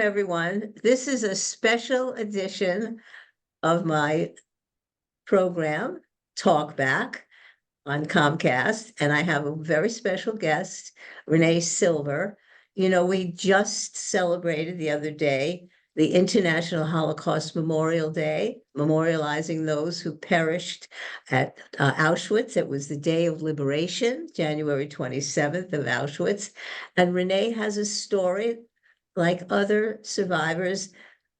everyone. This is a special edition of my program, Talk Back on Comcast, and I have a very special guest, Renee Silver. You know, we just celebrated the other day the International Holocaust Memorial Day, memorializing those who perished at Auschwitz. It was the day of liberation, January 27th of Auschwitz. And Renee has a story like other survivors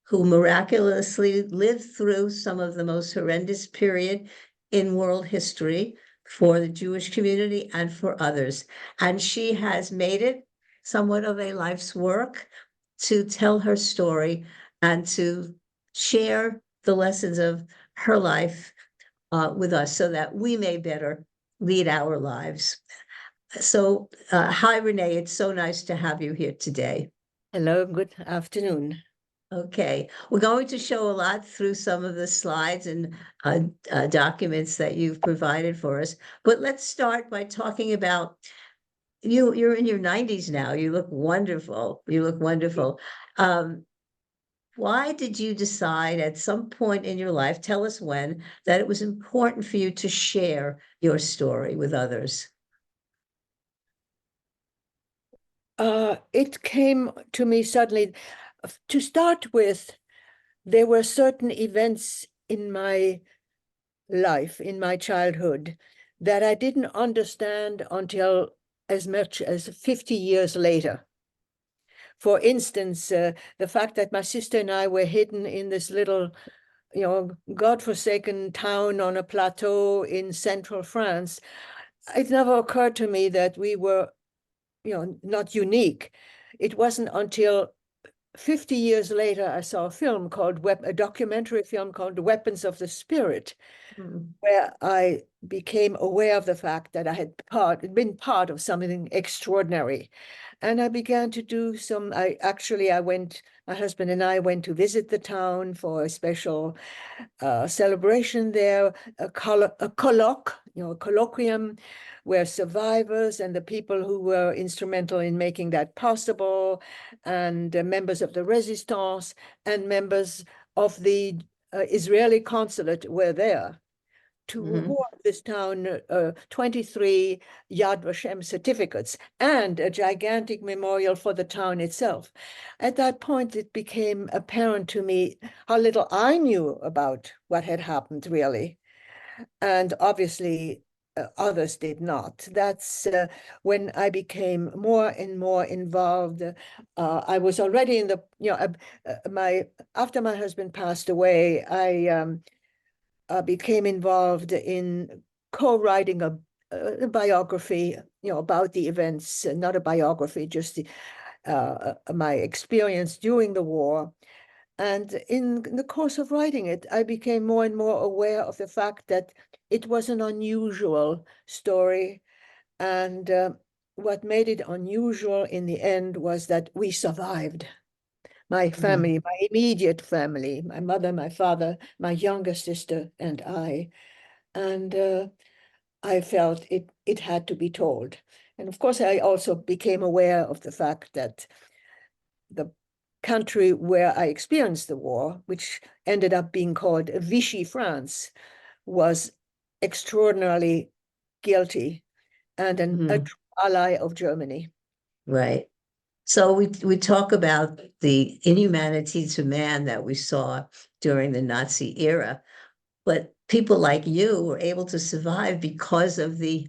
who miraculously lived through some of the most horrendous period in world history for the Jewish community and for others. And she has made it somewhat of a life's work to tell her story and to share the lessons of her life with us so that we may better lead our lives. So, hi, Renee. It's so nice to have you here today. Hello, good afternoon. Okay, we're going to show a lot through some of the slides and documents that you've provided for us. But let's start by talking about you. You're in your 90s now. You look wonderful. You look wonderful. Why did you decide at some point in your life, tell us when, that it was important for you to share your story with others? It came to me suddenly. To start with, there were certain events in my life, in my childhood, that I didn't understand until as much as 50 years later. For instance, the fact that my sister and I were hidden in this little, godforsaken town on a plateau in central France. It never occurred to me that we were not unique. It wasn't until 50 years later I saw a documentary film called The Weapons of the Spirit, where I became aware of the fact that I had been part of something extraordinary. And I began to do my husband and I went to visit the town for a special celebration there, a colloquium where survivors and the people who were instrumental in making that possible, and members of the resistance and members of the Israeli consulate were there to award this town 23 Yad Vashem certificates and a gigantic memorial for the town itself. At that point, it became apparent to me how little I knew about what had happened, really. And obviously, others did not. That's when I became more and more involved. I was already in after my husband passed away, I became involved in co-writing a biography, about the events, not a biography, just my experience during the war. And in the course of writing it, I became more and more aware of the fact that it was an unusual story. And what made it unusual in the end was that we survived. My family, my immediate family, my mother, my father, my younger sister, and I. And I felt it had to be told. And of course, I also became aware of the fact that the country where I experienced the war, which ended up being called Vichy France, was extraordinarily guilty and a true ally of Germany. Right. So we talk about the inhumanity to man that we saw during the Nazi era, but people like you were able to survive because of the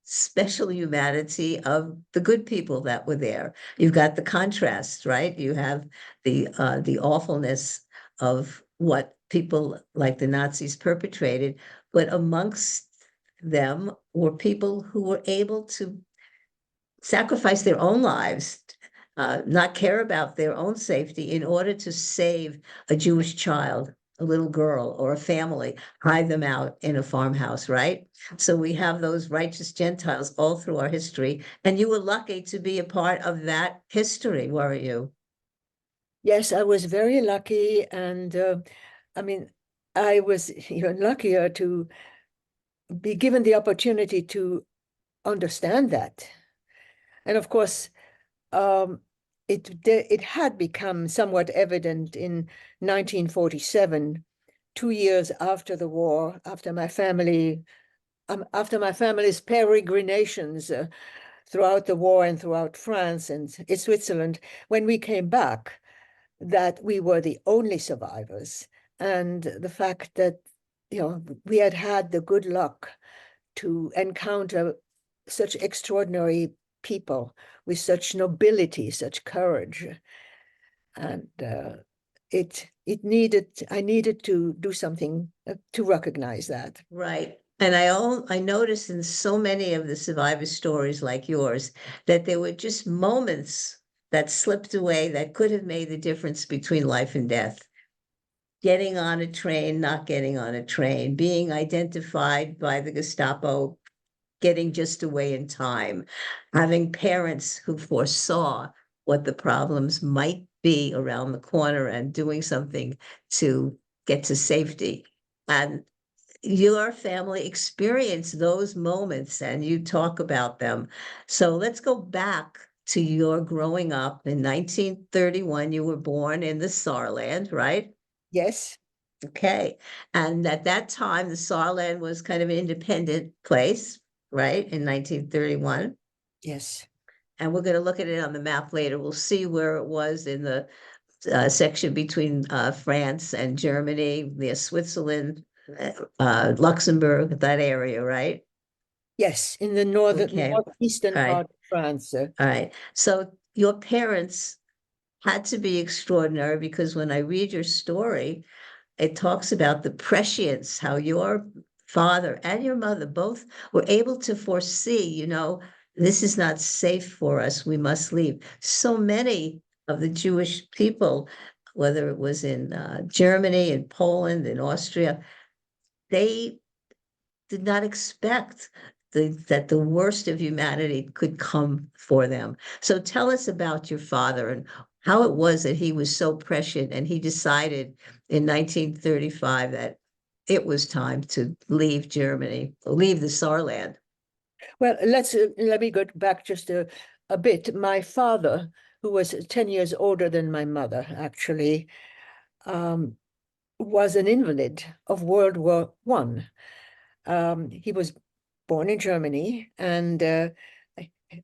special humanity of the good people that were there. You've got the contrast, right? You have the awfulness of what people like the Nazis perpetrated, but amongst them were people who were able to sacrifice their own lives, not care about their own safety in order to save a Jewish child, a little girl, or a family, hide them out in a farmhouse, right? So we have those righteous Gentiles all through our history. And you were lucky to be a part of that history, weren't you? Yes, I was very lucky. And I was even luckier to be given the opportunity to understand that. And of course, it had become somewhat evident in 1947, 2 years after the war, after my family's peregrinations throughout the war and throughout France and Switzerland, when we came back, that we were the only survivors. And the fact that, we had had the good luck to encounter such extraordinary people with such nobility, such courage. And I needed to do something to recognize that. Right. And I noticed in so many of the survivor stories like yours that there were just moments that slipped away that could have made the difference between life and death. Getting on a train, not getting on a train, being identified by the Gestapo, getting just away in time, having parents who foresaw what the problems might be around the corner and doing something to get to safety. And your family experienced those moments and you talk about them. So let's go back to your growing up in 1931. You were born in the Saarland, right? Yes, Okay. And at that time, the Saarland was kind of an independent place, right? In 1931. yes. And we're going to look at it on the map later. We'll see where it was in the section between France and Germany, near Switzerland, Luxembourg, that area, right? Yes, in the Okay. northeastern All right. part of France. All right. So your parents had to be extraordinary because when I read your story, it talks about the prescience, how your father and your mother both were able to foresee, this is not safe for us. We must leave. So many of the Jewish people, whether it was in Germany, in Poland, in Austria, they did not expect that the worst of humanity could come for them. So tell us about your father and how it was that he was so prescient and he decided in 1935 that it was time to leave Germany, leave the Saarland. Well, let me go back just a bit. My father, who was 10 years older than my mother, actually, um, was an invalid of World War One. He was born in Germany, and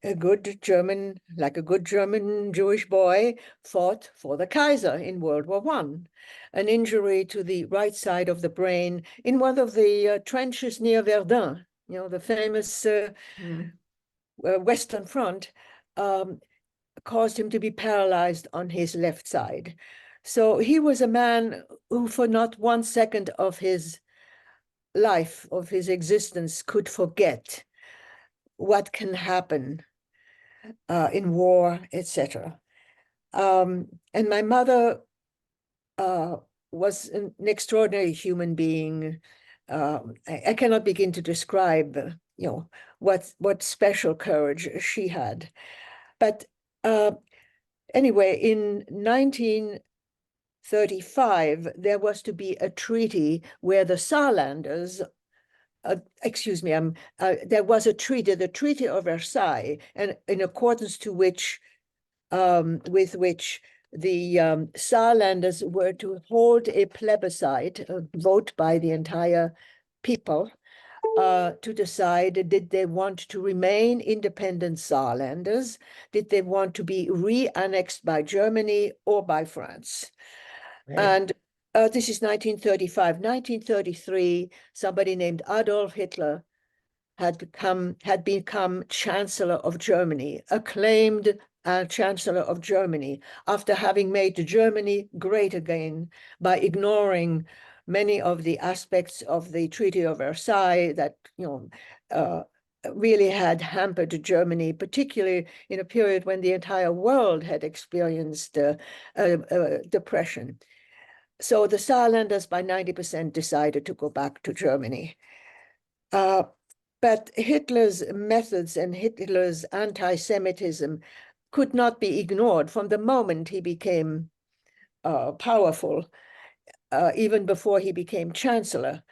a good German, like a good German Jewish boy, fought for the Kaiser in World War One. An injury to the right side of the brain in one of the trenches near Verdun, the famous Mm. Western Front, caused him to be paralyzed on his left side. So he was a man who, for not 1 second of his life, of his existence, could forget what can happen in war, etc. And my mother uh, was an extraordinary human being. I cannot begin to describe, what special courage she had. But anyway, in 1935, there was to be a treaty where the Saarlanders, excuse me, there was a treaty, the Treaty of Versailles, and in accordance to which, with which the Saarlanders were to hold a plebiscite, a vote by the entire people, to decide, did they want to remain independent Saarlanders? Did they want to be re-annexed by Germany or by France? Right. And this is 1935. 1933, somebody named Adolf Hitler had become Chancellor of Germany, acclaimed Chancellor of Germany, after having made Germany great again by ignoring many of the aspects of the Treaty of Versailles that really had hampered Germany, particularly in a period when the entire world had experienced depression. So the Saarlanders by 90% decided to go back to Germany. But Hitler's methods and Hitler's anti-Semitism could not be ignored from the moment he became powerful, even before he became chancellor.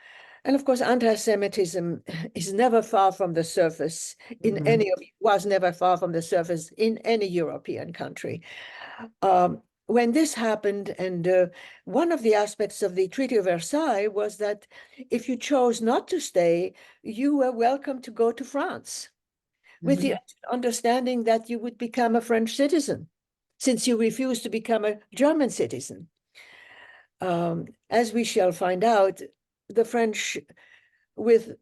And of course, anti-Semitism is never far from the surface Mhm. was never far from the surface in any European country. When this happened, and one of the aspects of the Treaty of Versailles was that if you chose not to stay, you were welcome to go to France, with the understanding that you would become a French citizen, since you refused to become a German citizen. As we shall find out, the French, with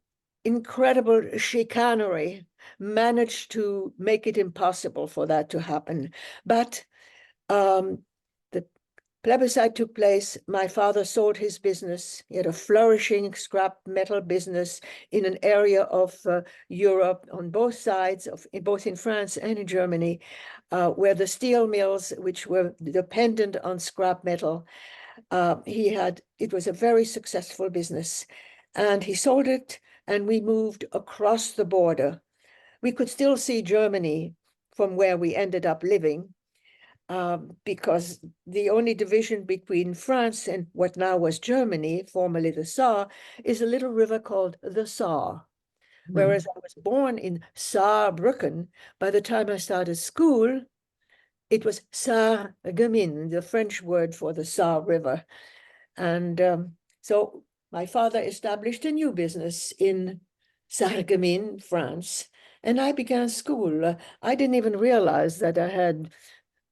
incredible chicanery, managed to make it impossible for that to happen. But the plebiscite took place. My father sold his business. He had a flourishing scrap metal business in an area of Europe on both sides, both in France and in Germany, where the steel mills, which were dependent on scrap metal, it was a very successful business. And he sold it, and we moved across the border. We could still see Germany from where we ended up living, because the only division between France and what now was Germany, formerly the Saar, is a little river called the Saar. Whereas I was born in Saarbrücken, by the time I started school, it was Sarreguemines, the French word for the Saar River. And so my father established a new business in Sarreguemines, France, and I began school. I didn't even realize that I had,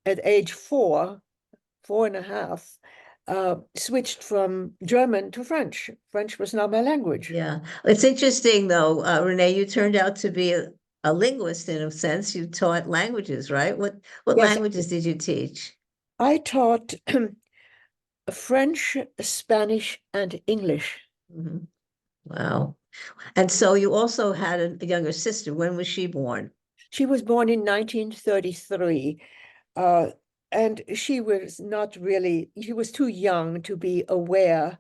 at age 4.5, switched from German to French. French was not my language. Yeah, it's interesting though, Renee, you turned out to be a linguist in a sense. You taught languages, right? What Yes, languages did you teach? I taught French, Spanish, and English. Mhm. Wow. And so you also had a younger sister. When was she born? She was born in 1933. Uh, and she was not really, she was too young to be aware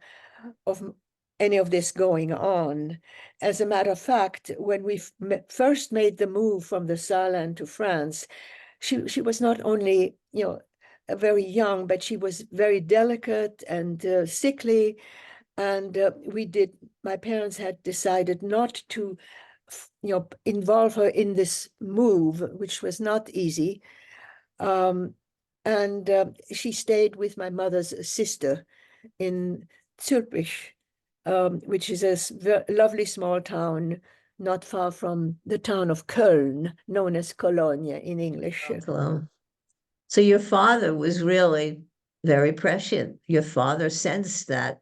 of any of this going on. As a matter of fact, when we first made the move from the Saarland to France, she was not only, very young, but she was very delicate and sickly. And my parents had decided not to, involve her in this move, which was not easy. Um, and she stayed with my mother's sister in Zurich, which is a lovely small town not far from the town of Köln, known as Cologne in English. Cologne. So your father was really very prescient. Your father sensed that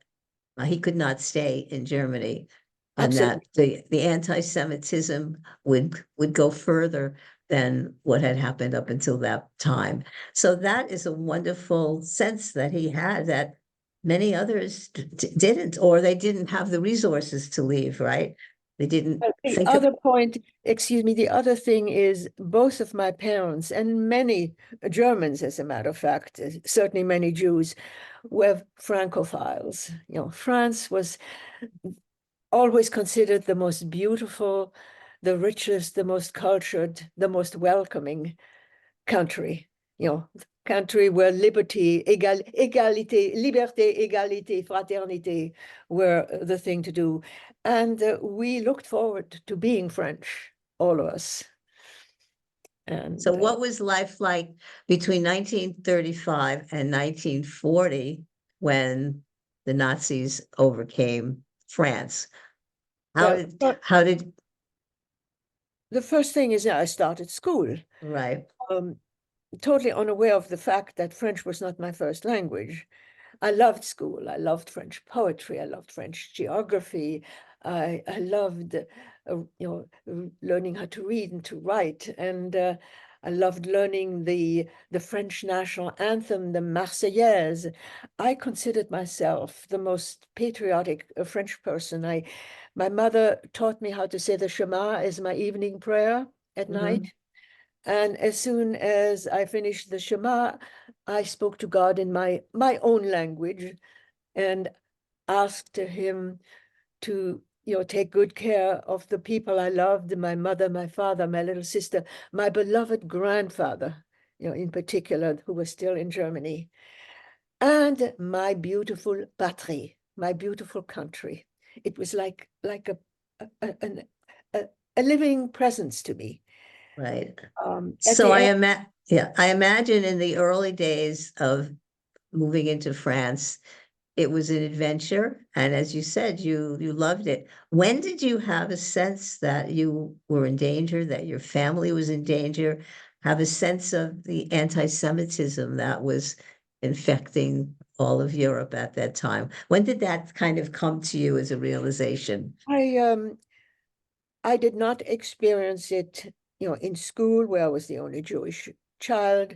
he could not stay in Germany, and that Absolutely. the anti-Semitism would go further than what had happened up until that time. So that is a wonderful sense that he had that many others didn't, or they didn't have the resources to leave, right? They didn't The think of. other point, excuse me, the other thing is both of my parents and many Germans, as a matter of fact, certainly many Jews, were Francophiles. France was always considered the most beautiful, the richest, the most cultured, the most welcoming country. Country where liberté, égalité, fraternité were the thing to do. And we looked forward to being French, all of us. And So what was life like between 1935 and 1940 when the Nazis overcame France? well, How did the first thing is I started school, right? totally unaware of the fact that French was not my first language. I loved school. I loved French poetry. I loved French geography. I loved, learning how to read and to write. And I loved learning the French national anthem, the Marseillaise. I considered myself the most patriotic French person. My mother taught me how to say the Shema as my evening prayer at night. Mhm. And as soon as I finished the Shema, I spoke to God in my own language and asked him to, take good care of the people I loved, my mother, my father, my little sister, my beloved grandfather, in particular, who was still in Germany, and my beautiful patrie, my beautiful country. It was like a living presence to me. Right. At So the I end, am at, Yeah, I imagine in the early days of moving into France, it was an adventure, and as you said, you loved it. When did you have a sense that you were in danger, that your family was in danger, have a sense of the anti-Semitism that was infecting all of Europe at that time? When did that kind of come to you as a realization? I did not experience it, in school where I was the only Jewish child.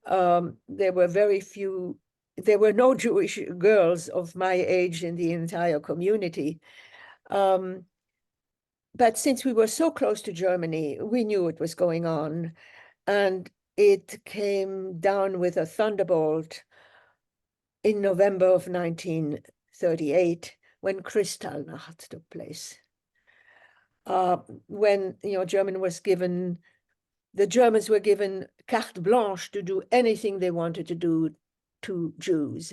There were very few, there were no Jewish girls of my age in the entire community. Um, but since we were so close to Germany, we knew what was going on. And it came down with a thunderbolt in November of 1938 when Kristallnacht took place. When, Germany was given the Germans were given carte blanche to do anything they wanted to do to Jews.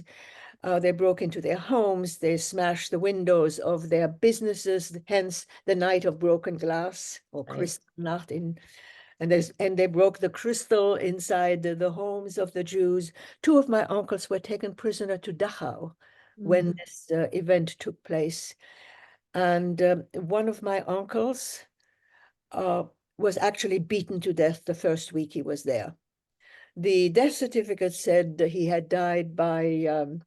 They broke into their homes, they smashed the windows of their businesses, hence the night of broken glass or Right. Kristallnacht and they broke the crystal inside the homes of the Jews. Two of my uncles were taken prisoner to Dachau when Mhm. this event took place. And one of my uncles, uh, was actually beaten to death the first week he was there. The death certificate said that he had died from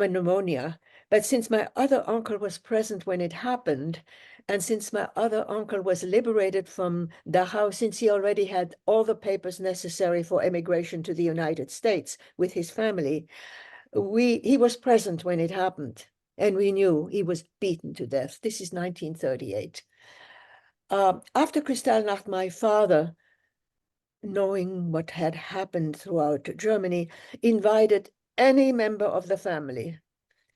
a pneumonia. But since my other uncle was present when it happened, and since my other uncle was liberated from Dachau, since he already had all the papers necessary for emigration to the United States with his family, he was present when it happened, and we knew he was beaten to death. This is 1938. After Kristallnacht, my father, knowing what had happened throughout Germany, invited any member of the family,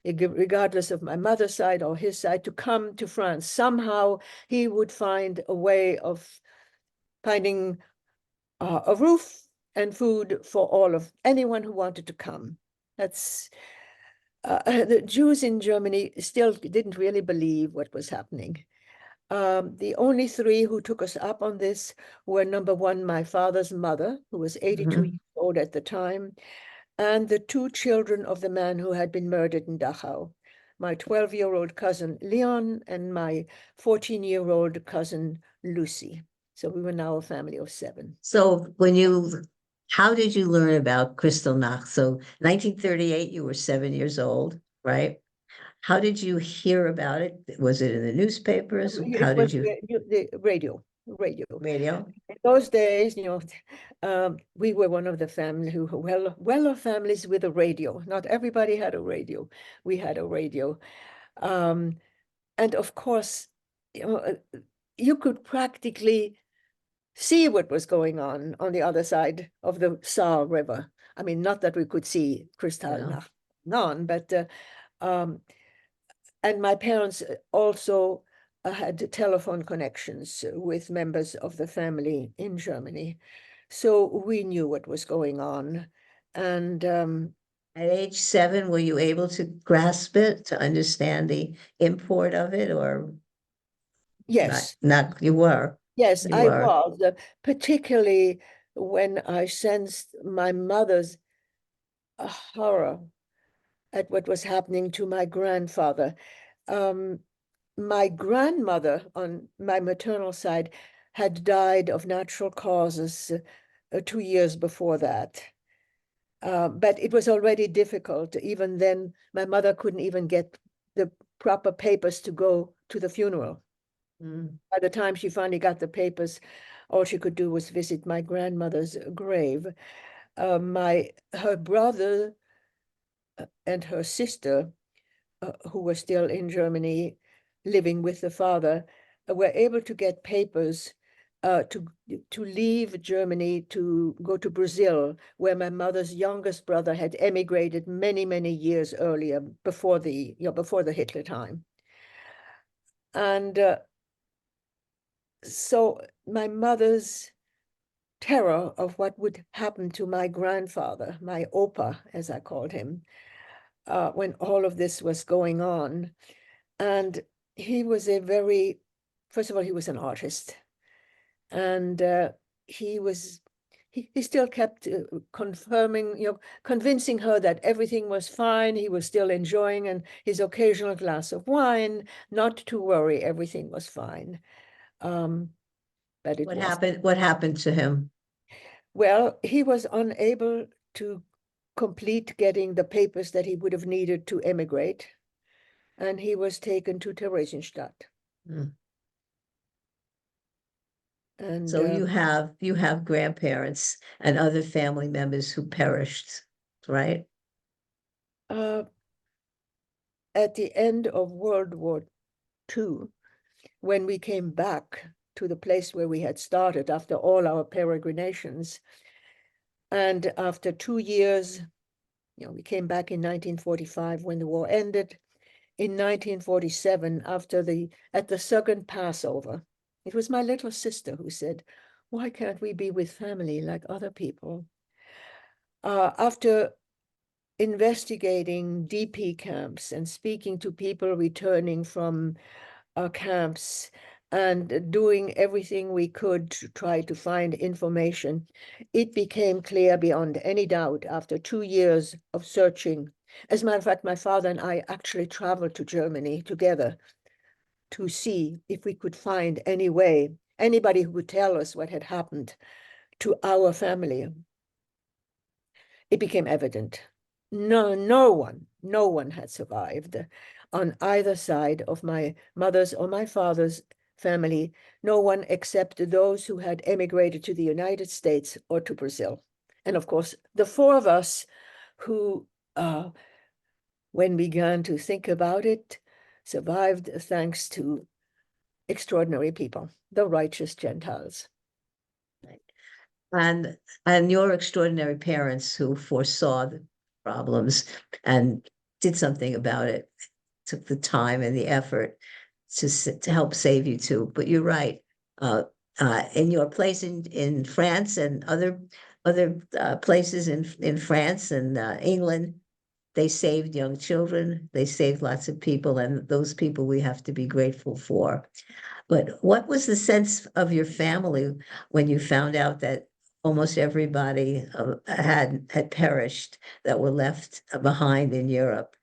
regardless of my mother's side or his side, to come to France. Somehow he would find a way of finding a roof and food for all of anyone who wanted to come. That's the Jews in Germany still didn't really believe what was happening. The only three who took us up on this were number one, my father's mother, who was 82 Mhm. years old at the time, and the two children of the man who had been murdered in Dachau, my 12-year-old cousin Leon and my 14-year-old cousin Lucy. So we were now a family of seven. So how did you learn about Kristallnacht? So 1938, you were 7 years old, right? How did you hear about it? Was it in the newspapers? How It did was you, the radio. radio? In those days, we were one of the family who, well-off families with a radio. Not everybody had a radio. We had a radio. Um, and of course, you could practically see what was going on the other side of the Saar River. I mean, not that we could see Yeah. Kristallnacht on, but um, and my parents also had telephone connections with members of the family in Germany. So we knew what was going on. And At age 7, were you able to grasp it, to understand the import of it, or not? yes, Not, you were, yes, you I were. was, particularly when I sensed my mother's horror at what was happening to my grandfather. Um, my grandmother on my maternal side had died of natural causes 2 years before that. But it was already difficult. Even then, my mother couldn't even get the proper papers to go to the funeral. Mm. By the time she finally got the papers, all she could do was visit my grandmother's grave. Her brother and her sister, who were still in Germany, living with the father, were able to get papers to leave Germany to go to Brazil, where my mother's youngest brother had emigrated many years earlier, before the Hitler time. And so my mother's terror of what would happen to my grandfather, my opa, as I called him, when all of this was going on. And he was first of all, he was an artist. And he was he still kept confirming, convincing her that everything was fine. He was still enjoying and his occasional glass of wine, not to worry, everything was fine. But it was. What happened to him? Well, he was unable to complete getting the papers that he would have needed to emigrate, and he was taken to Theresienstadt. Mm. And So you have grandparents and other family members who perished, right? At the end of World War II, when we came back to the place where we had started after all our peregrinations, and after 2 years, we came back in 1945 when the war ended. In 1947, at the second Passover, it was my little sister who said, "Why can't we be with family like other people?" After investigating DP camps and speaking to people returning from camps and doing everything we could to try to find information, it became clear beyond any doubt after 2 years of searching. As a matter of fact, my father and I actually traveled to Germany together to see if we could find anybody who would tell us what had happened to our family. It became evident. No one had survived on either side of my mother's or my father's family, no one except those who had emigrated to the United States or to Brazil. And of course, the four of us who, when we began to think about it, survived thanks to extraordinary people, the righteous Gentiles. And your extraordinary parents who foresaw the problems and did something about it, took the time and the effort to help save you too. But you're right. In your place in France and other places in France and England, they saved young children. They saved lots of people, and those people we have to be grateful for. But what was the sense of your family when you found out that almost everybody had perished that were left behind in Europe?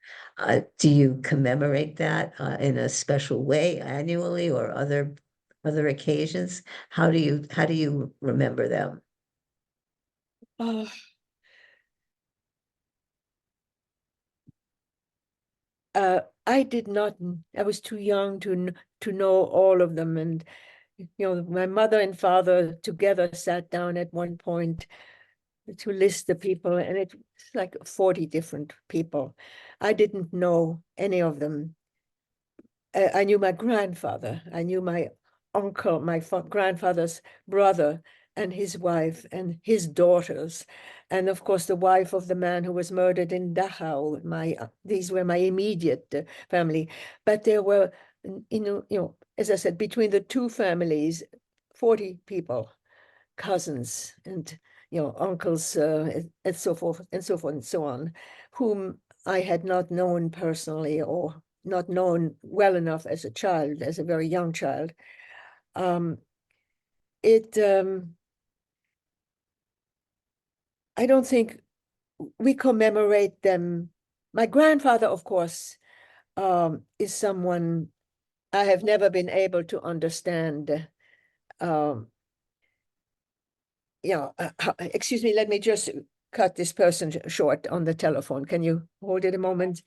Do you commemorate that in a special way annually or other occasions? How do you remember them? Uh, I did not, I was too young to know all of them. And, my mother and father together sat down at one point to list the people, and it's like 40 different people. I didn't know any of them. I knew my grandfather. I knew my uncle, my grandfather's brother and his wife and his daughters. And of course, the wife of the man who was murdered in Dachau. These were my immediate family. But there were, as I said, between the two families, 40 people, cousins and, uncles, and so forth and so forth and so on, whom I had not known personally or not known well enough as a child, as a very young child. It I don't think we commemorate them. My grandfather, of course, is someone I have never been able to understand. Excuse me, let me just cut this person short on the telephone. Can you hold it a moment?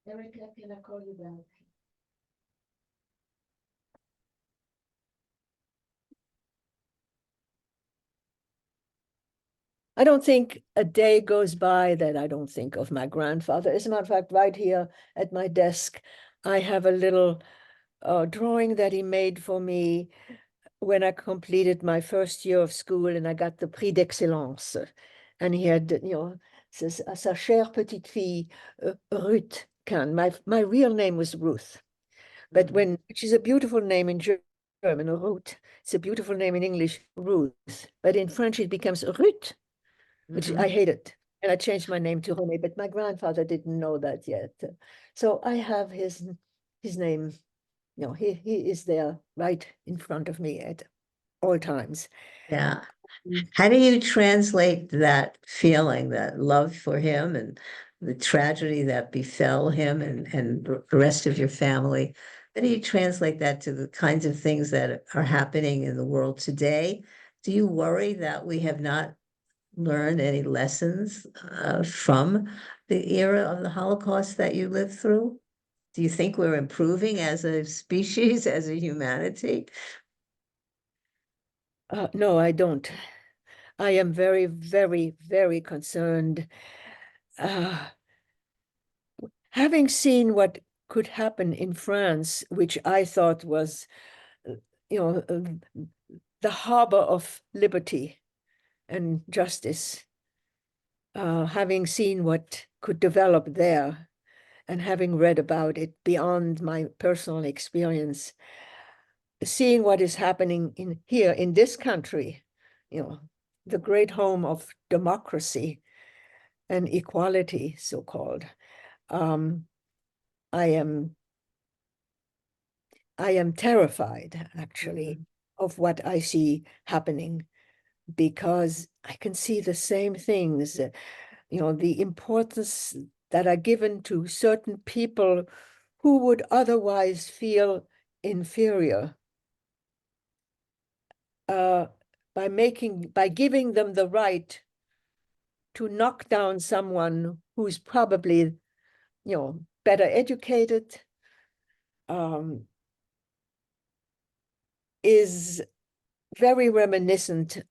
Erica, can I call you back? I don't think a day goes by that I don't think of my grandfather. As a matter of fact, right here at my desk, I have a little drawing that he made for me when I completed my first year of school and I got the Prix d'Excellence. And he had, says, sa chère petite fille, Ruth Kahn. My real name was Ruth, but which is a beautiful name in German, Ruth. It's a beautiful name in English, Ruth. But in French, it becomes Ruth, which I hated. And I changed my name to Renee, but my grandfather didn't know that yet. So I have his name he is there right in front of me at all times. Yeah. Mm. How do you translate that feeling, that love for him and the tragedy that befell him and the rest of your family? How do you translate that to the kinds of things that are happening in the world today? Do you worry that we have not learned any lessons from the era of the Holocaust that you lived through? Do you think we're improving as a species, as a humanity? No, I don't. I am very, very, very concerned. Uh, Having seen what could happen in France, which I thought was, uh, you know, the harbor of liberty and justice, having seen what could develop there and having read about it beyond my personal experience, seeing what is happening here in this country, the great home of democracy and equality, so-called. Um, I am I am terrified, actually, Mhm. of what I see happening because I can see the same things, the importance that are given to certain people who would otherwise feel inferior, uh, by giving them the right to knock down someone who's probably, better educated, um, is very reminiscent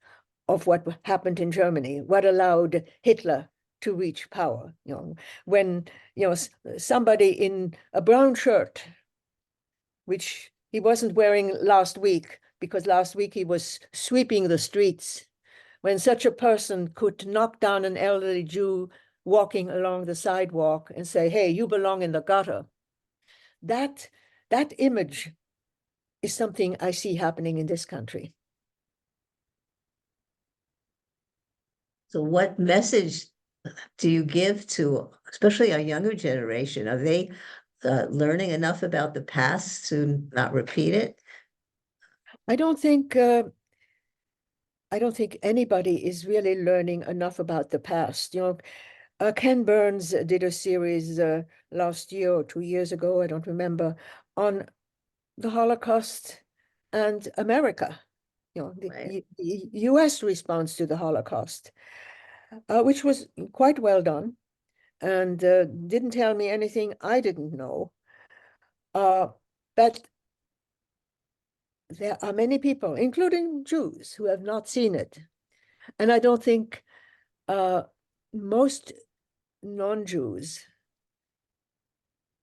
of what happened in Germany, what allowed Hitler to reach power. When somebody in a brown shirt, which he wasn't wearing last week because last week he was sweeping the streets, when such a person could knock down an elderly Jew walking along the sidewalk and say, "Hey, you belong in the gutter." That that image is something I see happening in this country. So what message do you give to, especially our younger generation? Are they learning enough about the past to not repeat it? I don't think anybody is really learning enough about the past. Ken Burns did a series last year or 2 years ago, I don't remember, on the Holocaust and America. Right. The U.S. response to the Holocaust, which was quite well done, and didn't tell me anything I didn't know. But there are many people, including Jews, who have not seen it. And I don't think uh, most non-Jews,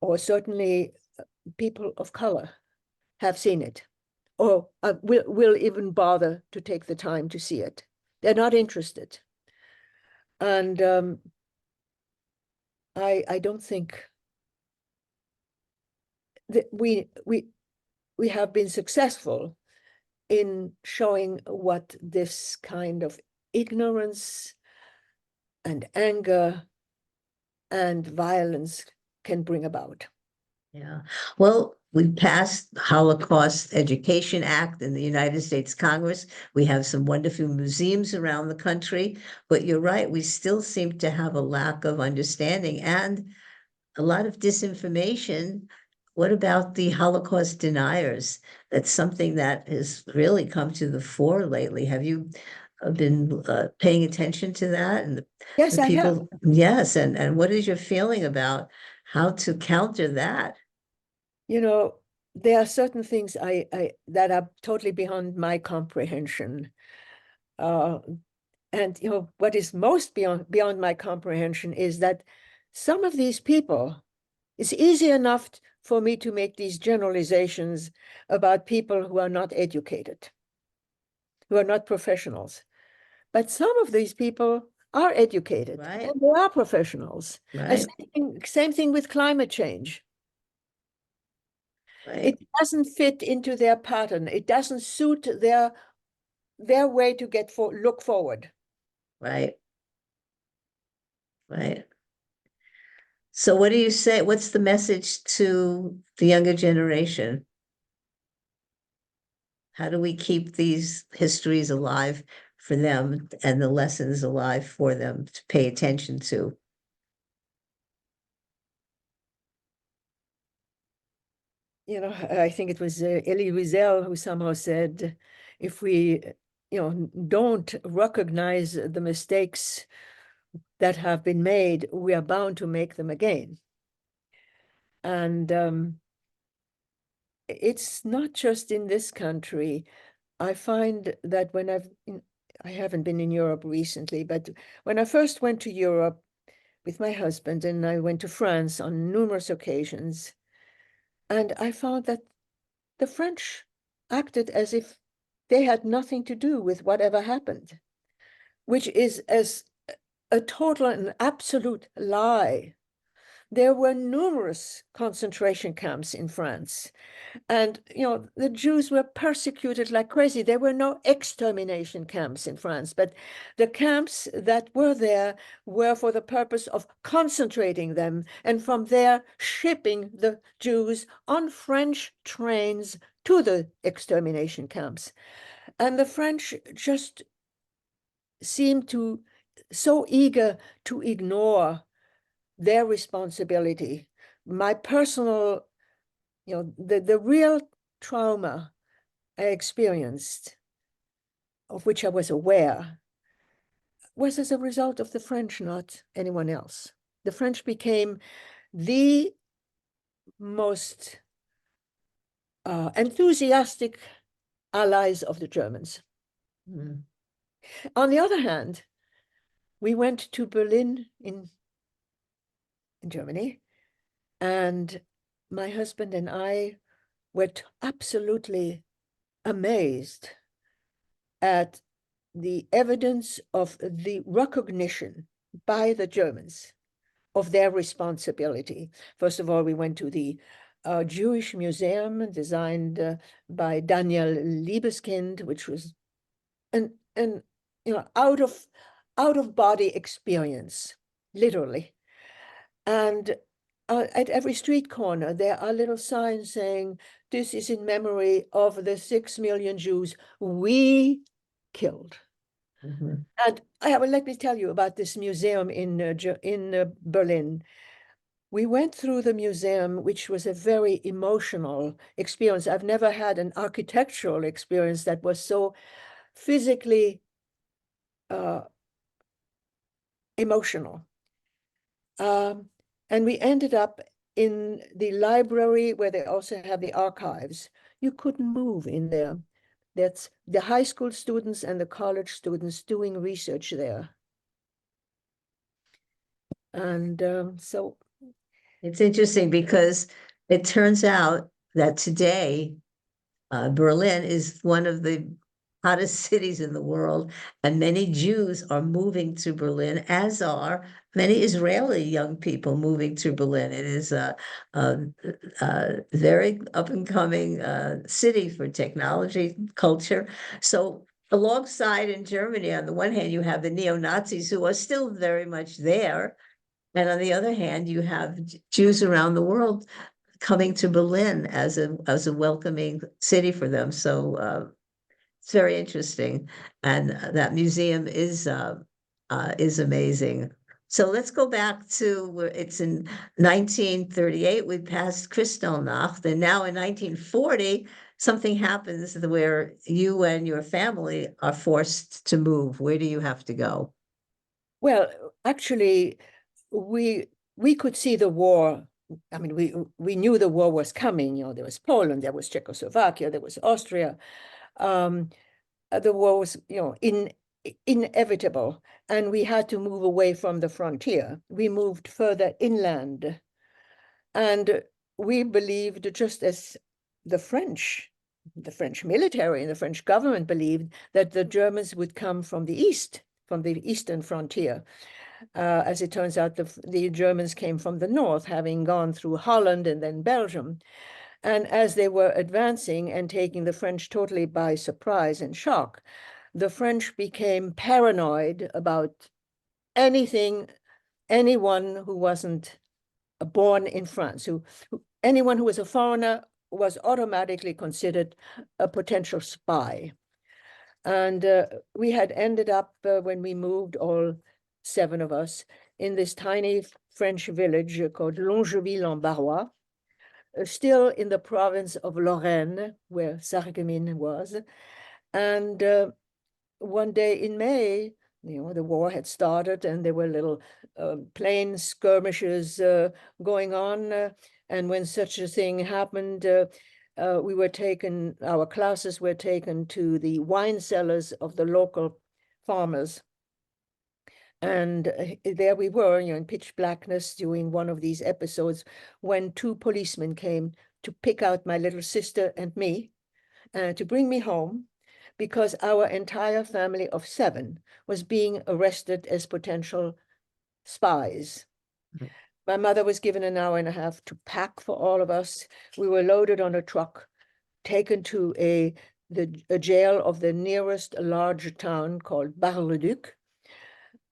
or certainly people of color, have seen it, or will even bother to take the time to see it. They're not interested. And I don't think that we have been successful in showing what this kind of ignorance and anger and violence can bring about. Yeah. Well, we passed the Holocaust Education Act in the United States Congress. We have some wonderful museums around the country, but you're right, we still seem to have a lack of understanding and a lot of disinformation. What about the Holocaust deniers? That's something that has really come to the fore lately. Have you been paying attention to that and Yes, the I have. people? Yes, and what is your feeling about how to counter that? You know, there are certain things I that are totally beyond my comprehension. Uh, and what is most beyond my comprehension is that some of these people, it's easy enough for me to make these generalizations about people who are not educated, who are not professionals. But some of these people are educated and Right, they are professionals. And right, same thing with climate change. right, It doesn't fit into their pattern. It doesn't suit their way to look forward. right, right. So what do you say? What's the message to the younger generation? How do we keep these histories alive for them and the lessons alive for them to pay attention to? You know, I think it was Elie Wiesel who somehow said, if we, don't recognize the mistakes that have been made, we are bound to make them again. And it's not just in this country. I find that I haven't been in Europe recently, but when I first went to Europe with my husband, and I went to France on numerous occasions, and I found that the French acted as if they had nothing to do with whatever happened, which is as a total and absolute lie. There were numerous concentration camps in France. And, the Jews were persecuted like crazy. There were no extermination camps in France, but the camps that were there were for the purpose of concentrating them, and from there shipping the Jews on French trains to the extermination camps. And the French just seemed to so eager to ignore their responsibility. My personal, the real trauma I experienced, of which I was aware, was as a result of the French, not anyone else. The French became the most enthusiastic allies of the Germans. Mm. On the other hand, we went to Berlin in Germany, and my husband and I were absolutely amazed at the evidence of the recognition by the Germans of their responsibility. First of all, we went to the Jewish Museum designed by Daniel Liebeskind, which was an out of body experience, literally. And at every street corner, there are little signs saying, this is in memory of the 6 million Jews we killed. Mhm. And let me tell you about this museum in Berlin. We went through the museum, which was a very emotional experience. I've never had an architectural experience that was so physically emotional. And we ended up in the library where they also have the archives. You couldn't move in there. That's the high school students and the college students doing research there. And so It's interesting because it turns out that today Berlin is one of the hottest cities in the world, and many Jews are moving to Berlin, as are many Israeli young people moving to Berlin. It is a very up and coming city for technology, culture. So, alongside in Germany, on the one hand, you have the neo Nazis who are still very much there. And on the other hand, you have Jews around the world coming to Berlin as a welcoming city for them. So it's very interesting, and that museum is amazing. So let's go back to where it's in 1938. We passed Kristallnacht, and now in 1940, something happens where you and your family are forced to move. Where do you have to go? well, actually, we could see the war. I mean, we knew the war was coming. There was Poland, there was Czechoslovakia, there was Austria. The war was, inevitable, and we had to move away from the frontier. We moved further inland, and we believed, just as the French military and the French government believed, that the Germans would come from the east, from the eastern frontier. As it turns out, the Germans came from the north, having gone through Holland and then Belgium. And as they were advancing and taking the French totally by surprise and shock, the French became paranoid about anyone who wasn't born in France, anyone who was a foreigner was automatically considered a potential spy. And we had ended up, when we moved, all 7 of us, in this tiny French village called Longeville-en-Barrois, still in the province of Lorraine, where Sarreguemines was. And one day in May, the war had started and there were little plane skirmishes going on. And when such a thing happened, we were taken, our classes were taken to the wine cellars of the local farmers. And there we were, in pitch blackness during one of these episodes when 2 policemen came to pick out my little sister and me, to bring me home, because our entire family of 7 was being arrested as potential spies. Mm. My mother was given an hour and a half to pack for all of us. We were loaded on a truck, taken to a jail of the nearest large town called Bar-le-Duc.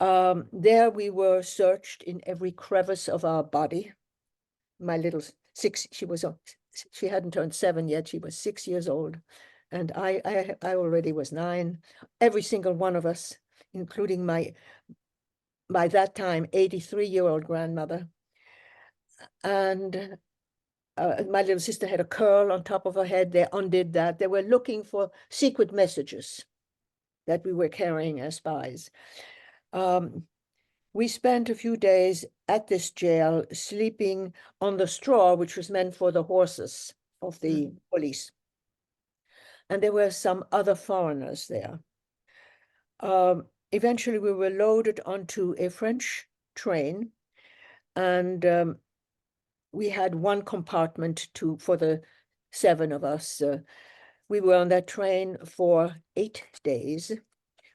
There we were searched in every crevice of our body. My little she hadn't turned 7 yet. She was 6 years old. And I already was 9. Every single one of us, including my, by that time, 83-year-old grandmother. And my little sister had a curl on top of her head. They undid that. They were looking for secret messages that we were carrying as spies. We spent a few days at this jail sleeping on the straw, which was meant for the horses of the police. And there were some other foreigners there. Eventually, we were loaded onto a French train, and we had one compartment for the 7 of us. We were on that train for 8 days,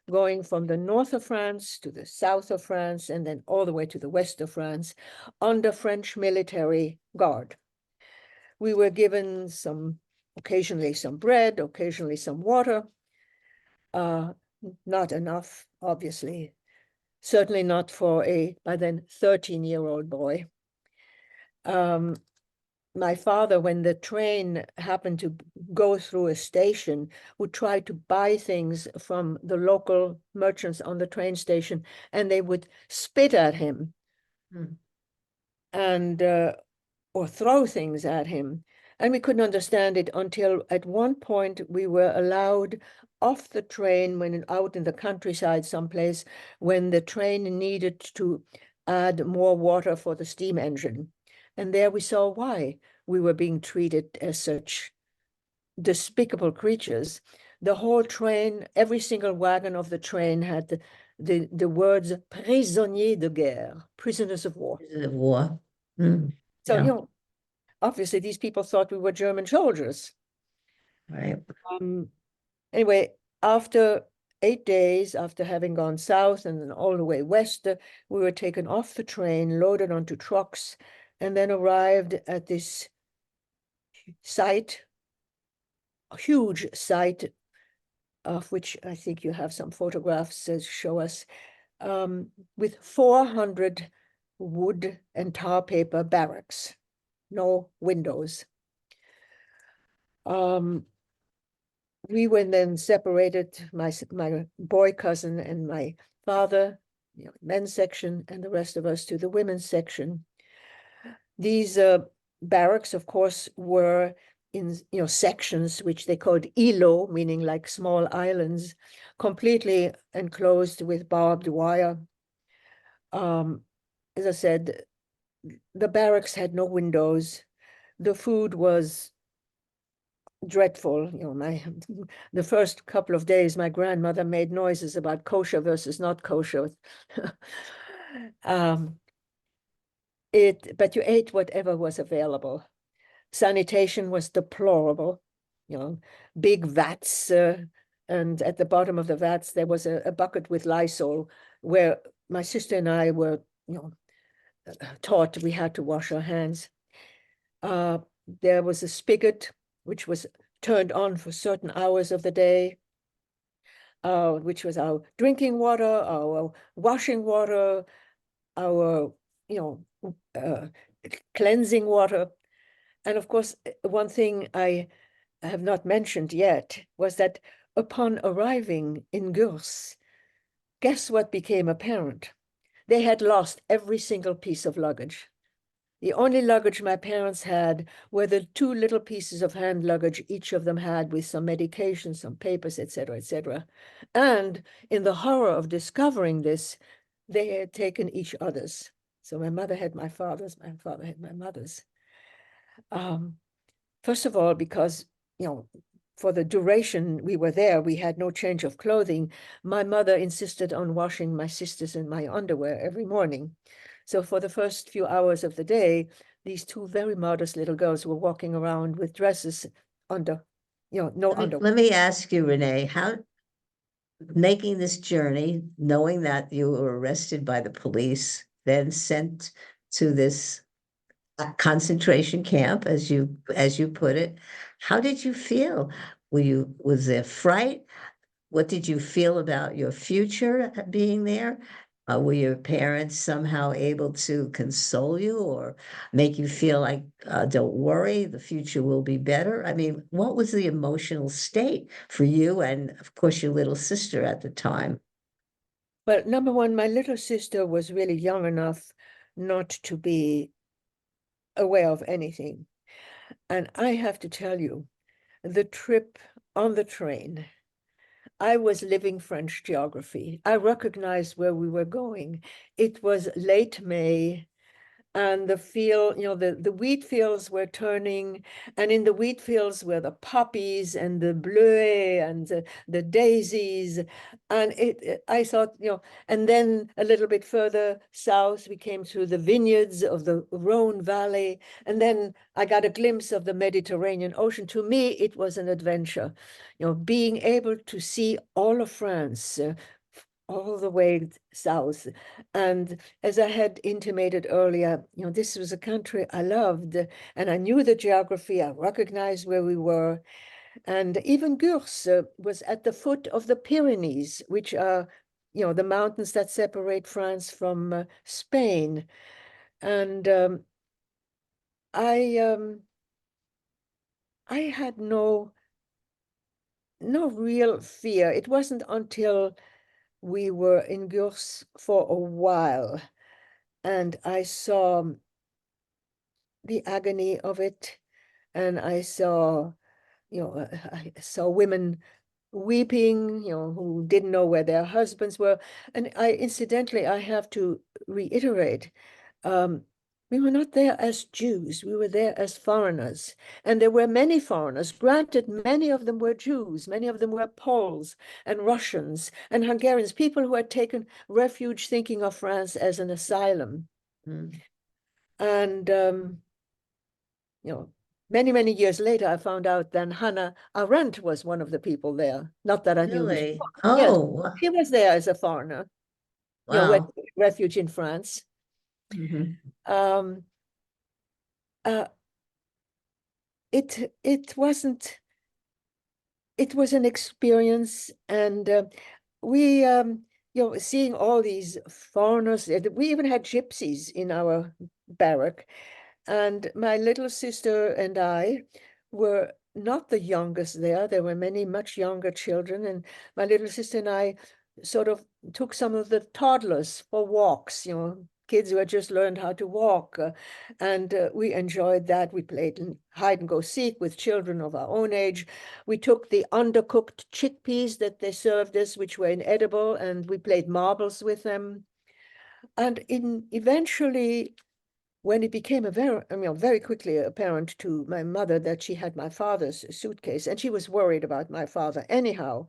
going from the north of France to the south of France, and then all the way to the west of France, under French military guard. We were given occasionally some bread, occasionally some water. Not enough, obviously. Certainly not for a, by then, 13-year-old boy. My father, when the train happened to go through a station, would try to buy things from the local merchants on the train station, and they would spit at him and or throw things at him. And we couldn't understand it until at one point we were allowed off the train when out in the countryside someplace, when the train needed to add more water for the steam engine. And there we saw why we were being treated as such despicable creatures. The whole train, every single wagon of the train had the words prisonniers de guerre, prisoners of war. Prisoners of war. So, Yeah. Obviously these people thought we were German soldiers. Right. Anyway, after 8 days, after having gone south and then all the way west, we were taken off the train, loaded onto trucks, and then arrived at this site, a huge site, of which I think you have some photographs to show us, with 400 wood and tar paper barracks, no windows. We were then separated, my boy cousin and my father, men's section, and the rest of us to the women's section. These barracks, of course, were in sections which they called îlots, meaning like small islands, completely enclosed with barbed wire. As I said, the barracks had no windows. The food was dreadful. The first couple of days, my grandmother made noises about kosher versus not kosher. But you ate whatever was available. Sanitation was deplorable, big vats, and at the bottom of the vats there was a bucket with Lysol, where my sister and I were, taught we had to wash our hands. There was a spigot which was turned on for certain hours of the day, which was our drinking water, our washing water, our, cleansing water. And of course, one thing I have not mentioned yet was that upon arriving in Gurs, guess what became apparent? They had lost every single piece of luggage. The only luggage my parents had were the two little pieces of hand luggage each of them had with some medication, some papers, etc., etc. And in the horror of discovering this, they had taken each other's. So my mother had my father's, my father had my mother's. First of all, because, for the duration we were there, we had no change of clothing. My mother insisted on washing my sisters and my underwear every morning. So for the first few hours of the day, these two very modest little girls were walking around with dresses under, no underwear. Let me ask you, Renee, how making this journey, knowing that you were arrested by the police, then sent to this concentration camp, as you put it, how did you feel? Was there fright? What did you feel about your future being there? Were your parents somehow able to console you or make you feel like, don't worry, the future will be better? I mean, what was the emotional state for you and, of course, your little sister at the time? But number one, my little sister was really young enough not to be aware of anything. And I have to tell you, the trip on the train, I was living French geography. I recognized where we were going. It was late May, and the field, the wheat fields were turning, and in the wheat fields were the poppies and the bleuets and the daisies. And I thought, and then a little bit further south, we came through the vineyards of the Rhone Valley, and then I got a glimpse of the Mediterranean Ocean. To me, it was an adventure, being able to see all of France, all the way south. And as I had intimated earlier, this was a country I loved, and I knew the geography. I recognized where we were. And even Gurs was at the foot of the Pyrenees, which are, the mountains that separate France from Spain. And I had no real fear. It wasn't until we were in Gurs for a while and I saw the agony of it, and I saw, I saw women weeping, who didn't know where their husbands were. And incidentally, I have to reiterate, um, we were not there as Jews, we were there as foreigners. And there were many foreigners. Granted, many of them were Jews, many of them were Poles and Russians and Hungarians, people who had taken refuge thinking of France as an asylum. Mm. And, many, many years later, I found out that Hannah Arendt was one of the people there. Not that I knew who she Really? was. Yes, Oh, she was there as a foreigner, with wow. refuge in France. Mhm. Um, uh, it wasn't, it was an experience, and we, seeing all these foreigners, we even had gypsies in our barrack. And my little sister and I were not the youngest there. There were many much younger children. And my little sister and I sort of took some of the toddlers for walks, kids who had just learned how to walk. And we enjoyed that. We played hide and go seek with children of our own age. We took the undercooked chickpeas that they served us, which were inedible, and we played marbles with them. And eventually, when it became very quickly apparent to my mother that she had my father's suitcase, and she was worried about my father anyhow,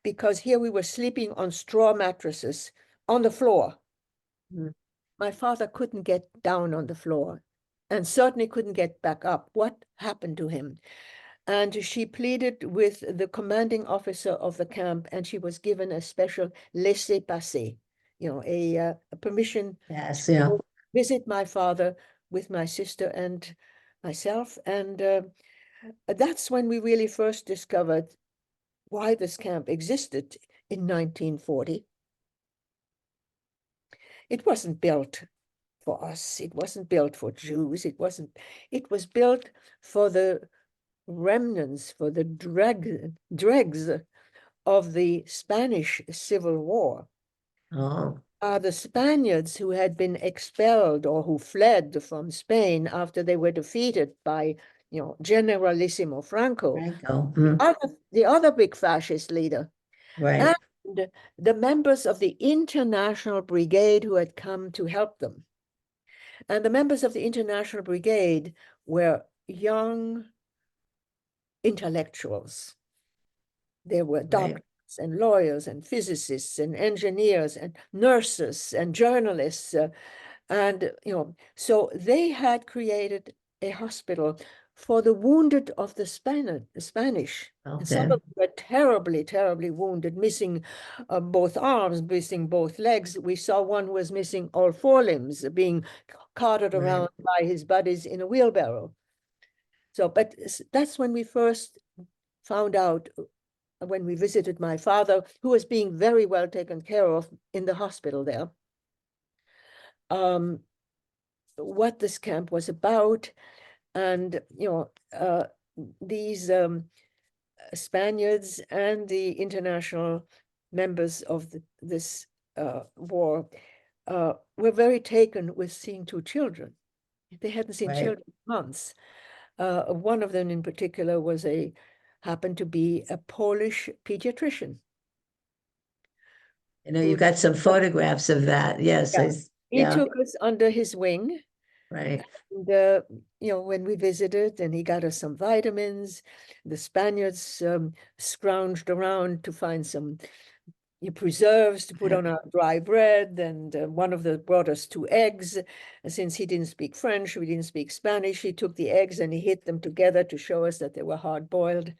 because here we were sleeping on straw mattresses on the floor. Mm. My father couldn't get down on the floor and certainly couldn't get back up. What happened to him? And she pleaded with the commanding officer of the camp, and she was given a special laissez-passer, a permission Yes, yeah. to visit my father with my sister and myself. And that's when we really first discovered why this camp existed in 1940. It wasn't built for us. It wasn't built for Jews. It was built for the remnants, for the dregs of the Spanish Civil War. Oh, The Spaniards who had been expelled or who fled from Spain after they were defeated by, Generalissimo Franco, Franco. the other big fascist leader, Right. and the members of the International Brigade who had come to help them. And the members of the International Brigade were young intellectuals. There were Right. doctors and lawyers and physicists and engineers and nurses and journalists. And, so they had created a hospital for the wounded of the Spanish. And some Okay. of them were terribly, terribly wounded, missing both arms, missing both legs. We saw one who was missing all four limbs, being carted Right. around by his buddies in a wheelbarrow. So, but that's when we first found out, when we visited my father, who was being very well taken care of in the hospital there, what this camp was about. And, these Spaniards and the international members of this war were very taken with seeing two children. They hadn't seen Right. children in months. One of them in particular happened to be a Polish pediatrician. You Who, got some photographs of that. Yes. yeah, he Yeah. took us under his wing. Right. And, when we visited, and he got us some vitamins. The Spaniards scrounged around to find some preserves to put Right. on our dry bread, and one of them brought us 2 eggs. And since he didn't speak French, we didn't speak Spanish, he took the eggs and he hit them together to show us that they were hard-boiled.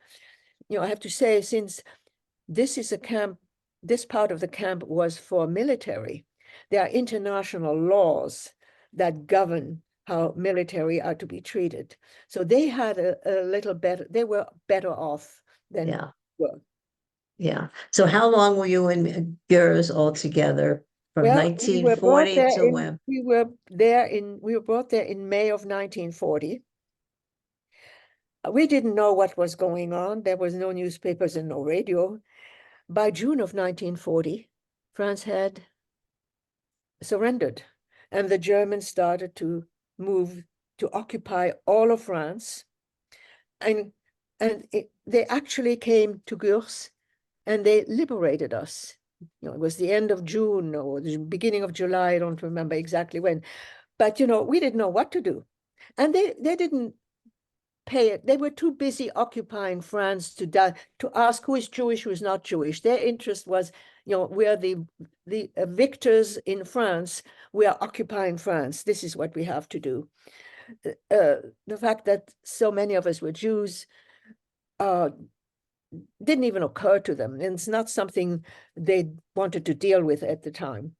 I have to say, since this is a camp, this part of the camp was for military, there are international laws that govern how military are to be treated. So they had a little better, they were better off than Yeah. we were. Yeah. So how long were you in Gurs altogether? From Well, we were brought 1940 there to when? we were brought there in May of 1940. We didn't know what was going on. There was no newspapers and no radio. By June of 1940, France had surrendered, and the Germans started to move to occupy all of France. And they actually came to Gurs and they liberated us. It was the end of June or the beginning of July. I don't remember exactly when, but we didn't know what to do. And they didn't pay it. They were too busy occupying France to ask who is Jewish, who is not Jewish. Their interest was, we are the victors in France. We are occupying France. This is what we have to do. The fact that so many of us were Jews didn't even occur to them. And it's not something they wanted to deal with at the time.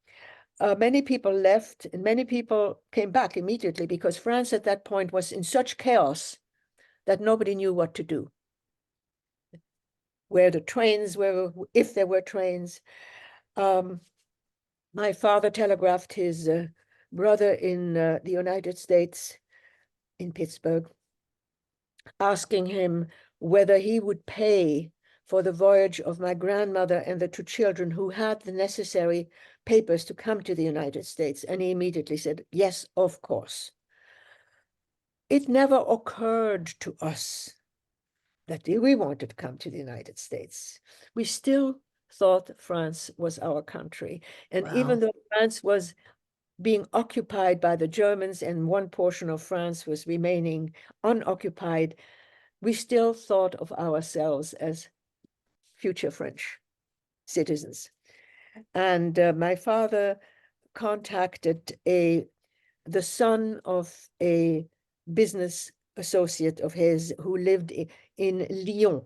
Many people left and many people came back immediately because France at that point was in such chaos that nobody knew what to do. Where the trains were, if there were trains. My father telegraphed his brother in the United States, in Pittsburgh, asking him whether he would pay for the voyage of my grandmother and the 2 children who had the necessary papers to come to the United States. And he immediately said, yes, of course. It never occurred to us that we wanted to come to the United States. We still thought France was our country. And even Wow. though France was being occupied by the Germans and one portion of France was remaining unoccupied, we still thought of ourselves as future French citizens. And my father contacted the son of a business associate of his who lived in Lyon,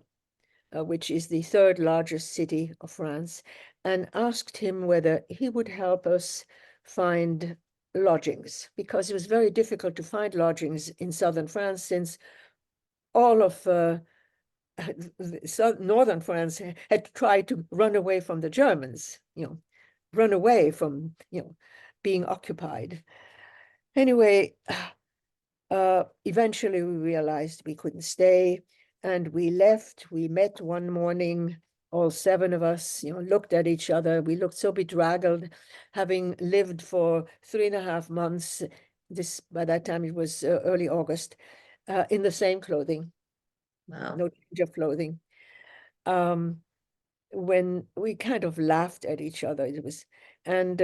which is the 3rd largest city of France, and asked him whether he would help us find lodgings, because it was very difficult to find lodgings in southern France since all of northern France had tried to run away from the Germans, run away from, being occupied. Anyway, eventually we realized we couldn't stay and we left. We met one morning, all 7 of us, looked at each other. We looked so bedraggled, having lived for 3.5 months. By that time it was early August, in the same clothing, Wow. no change of clothing. When we kind of laughed at each other, and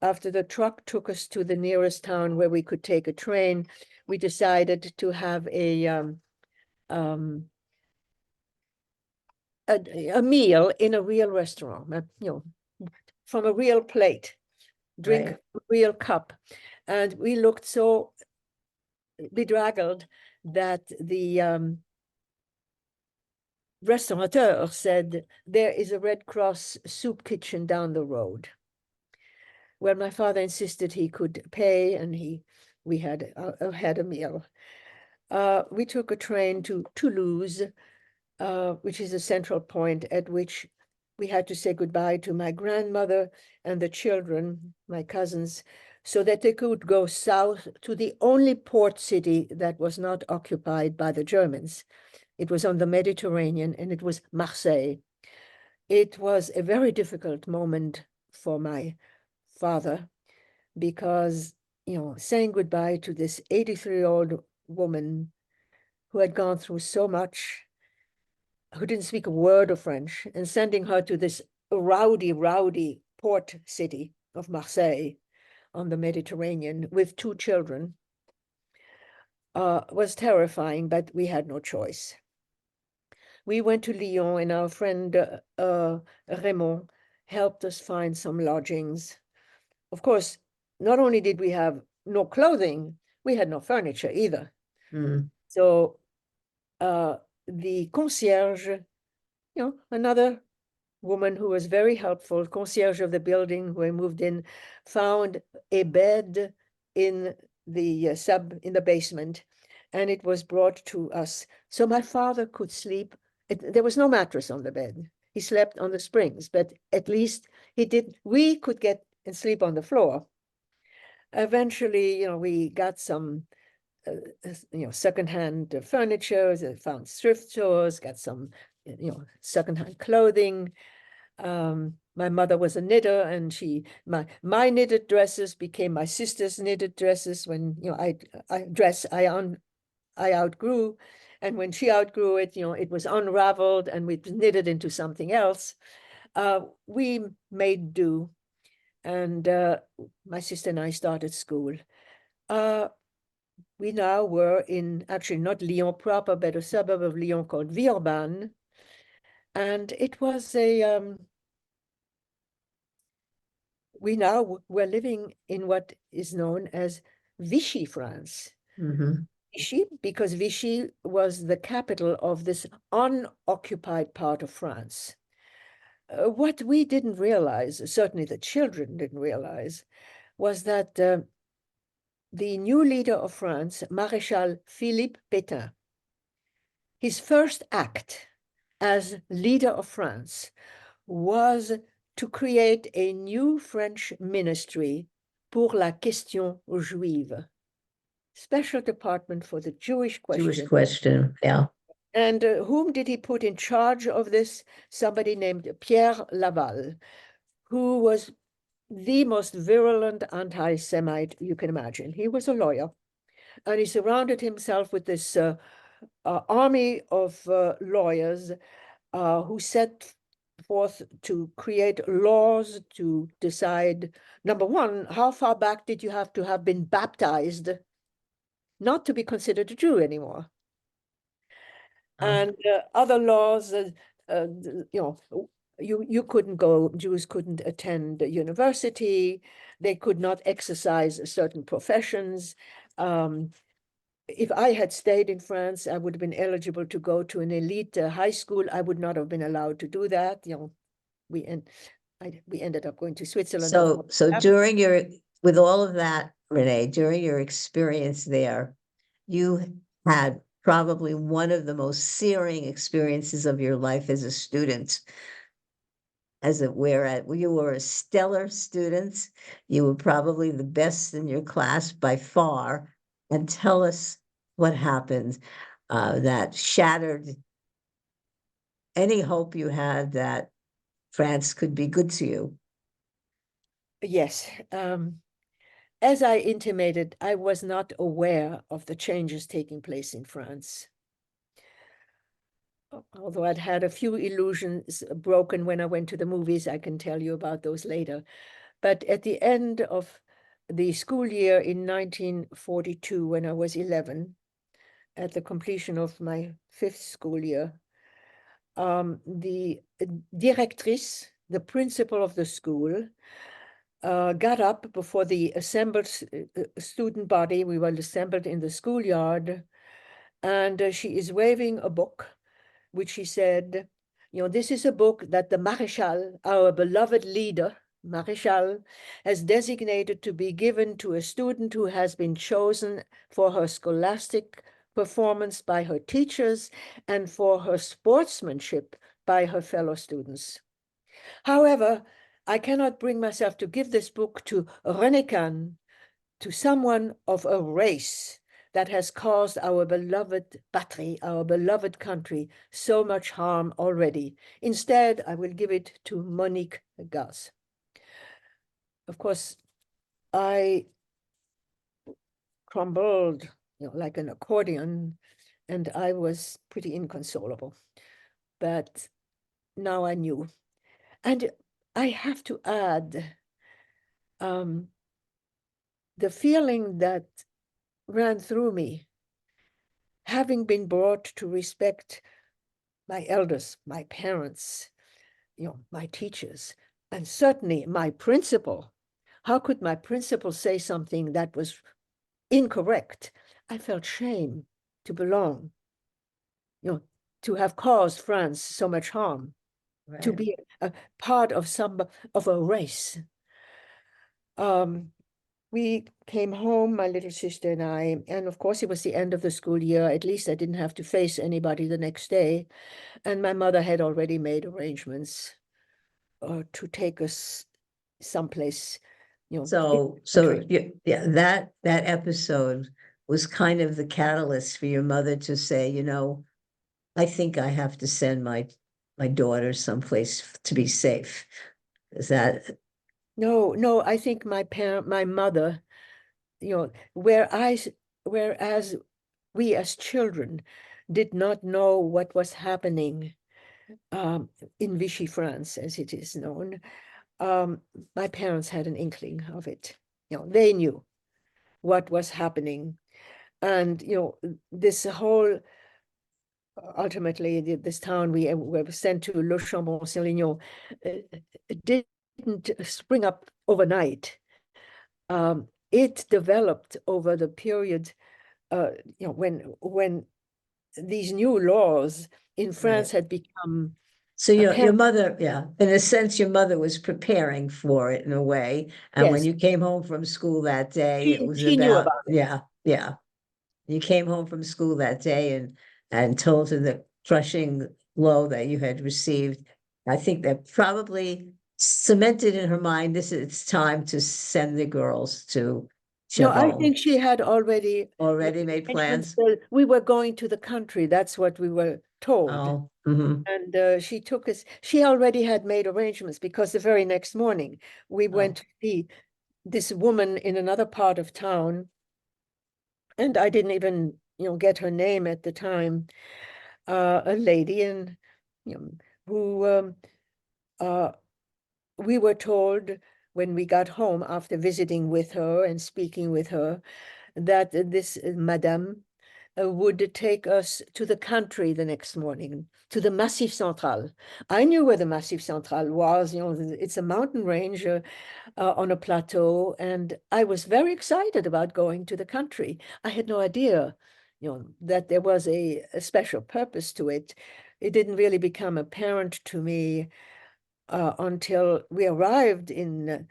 after the truck took us to the nearest town where we could take a train, we decided to have um, a meal in a real restaurant, from a real plate, drink Right. a real cup. And we looked so bedraggled that the restaurateur said, there is a Red Cross soup kitchen down the road. Well, my father insisted he could pay, and we had a meal. We took a train to Toulouse, which is a central point at which we had to say goodbye to my grandmother and the children, my cousins, so that they could go south to the only port city that was not occupied by the Germans. It was on the Mediterranean, and it was Marseille. It was a very difficult moment for my father because, saying goodbye to this 83-year-old woman who had gone through so much, who didn't speak a word of French, and sending her to this rowdy port city of Marseille on the Mediterranean with 2 children, was terrifying, but we had no choice. We went to Lyon, and our friend Raymond helped us find some lodgings. Of course, not only did we have no clothing, we had no furniture either. Mm. So the concierge, another woman who was very helpful, concierge of the building where we moved in, found a bed in the basement, and it was brought to us. So my father could sleep. There was no mattress on the bed. He slept on the springs, but at least we could get and sleep on the floor. Eventually, we got some secondhand furniture, found thrift stores, got some, secondhand clothing. My mother was a knitter, and my knitted dresses became my sister's knitted dresses when, I outgrew. And when she outgrew it, it was unraveled and we knitted into something else. We made do. And my sister and I started school. We now were in, actually not Lyon proper, but a suburb of Lyon called Villeurbanne. And it was we now were living in what is known as Vichy France. Mm-hmm. Vichy, because Vichy was the capital of this unoccupied part of France. What we didn't realize, certainly the children didn't realize, was that the new leader of France, Maréchal Philippe Pétain, his first act as leader of France was to create a new French ministry pour la question juive, special department for the Jewish Jewish question. question. Yeah. And whom did he put in charge of this? Somebody named Pierre Laval, who was the most virulent anti-Semite you can imagine. He was a lawyer, and he surrounded himself with this army of lawyers who set forth to create laws to decide, number one, how far back did you have to have been baptized not to be considered a Jew anymore? And other laws, you couldn't go, Jews couldn't attend university, they could not exercise certain professions. If I had stayed in France, I would have been eligible to go to an elite high school. I would not have been allowed to do that. We ended up going to Switzerland. So with all of that, Renee, during your experience there, you had probably one of the most searing experiences of your life as a student. as it were at, you were a stellar student. You were probably the best in your class by far. And tell us what happened that shattered any hope you had that France could be good to you. Yes. As I intimated, I was not aware of the changes taking place in France. Although I'd had a few illusions broken when I went to the movies, I can tell you about those later. But at the end of the school year in 1942, when I was 11, at the completion of my 5th school year, the directrice, the principal of the school, got up before the assembled student body. We were assembled in the schoolyard, and she is waving a book, which she said, this is a book that the Marechal, our beloved leader, Marechal, has designated to be given to a student who has been chosen for her scholastic performance by her teachers and for her sportsmanship by her fellow students. However, I cannot bring myself to give this book to Renee, to someone of a race that has caused our beloved patrie, our beloved country, so much harm already. Instead, I will give it to Monique Gaz. Of course, I crumbled, like an accordion, and I was pretty inconsolable. But now I knew. And I have to add, the feeling that ran through me, having been brought to respect my elders, my parents, my teachers, and certainly my principal. How could my principal say something that was incorrect? I felt shame to belong, to have caused France so much harm, to Right. be a part of a race. We came home, my little sister and I, and of course it was the end of the school year. At least I didn't have to face anybody the next day. And my mother had already made arrangements to take us someplace, in So, the country. yeah, that episode was kind of the catalyst for your mother to say, I think I have to send my daughter someplace to be safe. Is that No, I think my mother, whereas we as children did not know what was happening in Vichy France, as it is known, um, my parents had an inkling of it. They knew what was happening. And, this whole, ultimately, this town we were sent to Le Chambon-Sur-Lignon didn't spring up overnight. It developed over the period, when these new laws in right? France had become So your apparent. mother, yeah, in a sense, your mother was preparing for it in a way. And when Yes, you came home from school that day, it was she knew about, about it. yeah, yeah. You came home from school that day and told her the crushing blow that you had received. I think that probably cemented in her mind this is it's time to send the girls to No, I Chabon. think she had already made Already made arrangements. plans? We were going to the country. That's what we were told. Oh, And she took us, she already had made arrangements because the very next morning we oh, went to see this woman in another part of town. And I didn't even, get her name at the time, a lady and, who uh, we were told when we got home after visiting with her and speaking with her that this madame would take us to the country the next morning, to the Massif Central. I knew where the Massif Central was. It's a mountain range on a plateau, and I was very excited about going to the country. I had no idea, that there was a special purpose to it. It didn't really become apparent to me until we arrived in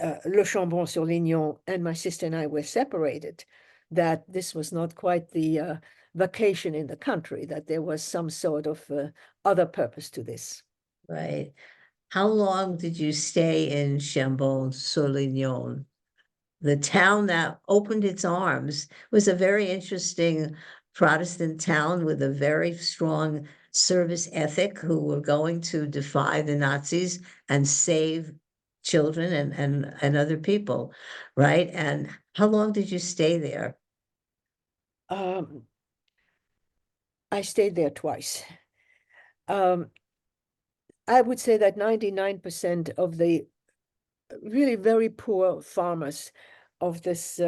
Le Chambon-sur-Lignon, and my sister and I were separated, that this was not quite the vacation in the country, that there was some sort of other purpose to this. right. how long did you stay in Chambon-sur-Lignon? The town that opened its arms was a very interesting Protestant town with a very strong service ethic, who were going to defy the Nazis and save children and other people, right? And how long did you stay there? Um, I stayed there twice. Um, I would say that 99% of the really very poor farmers of this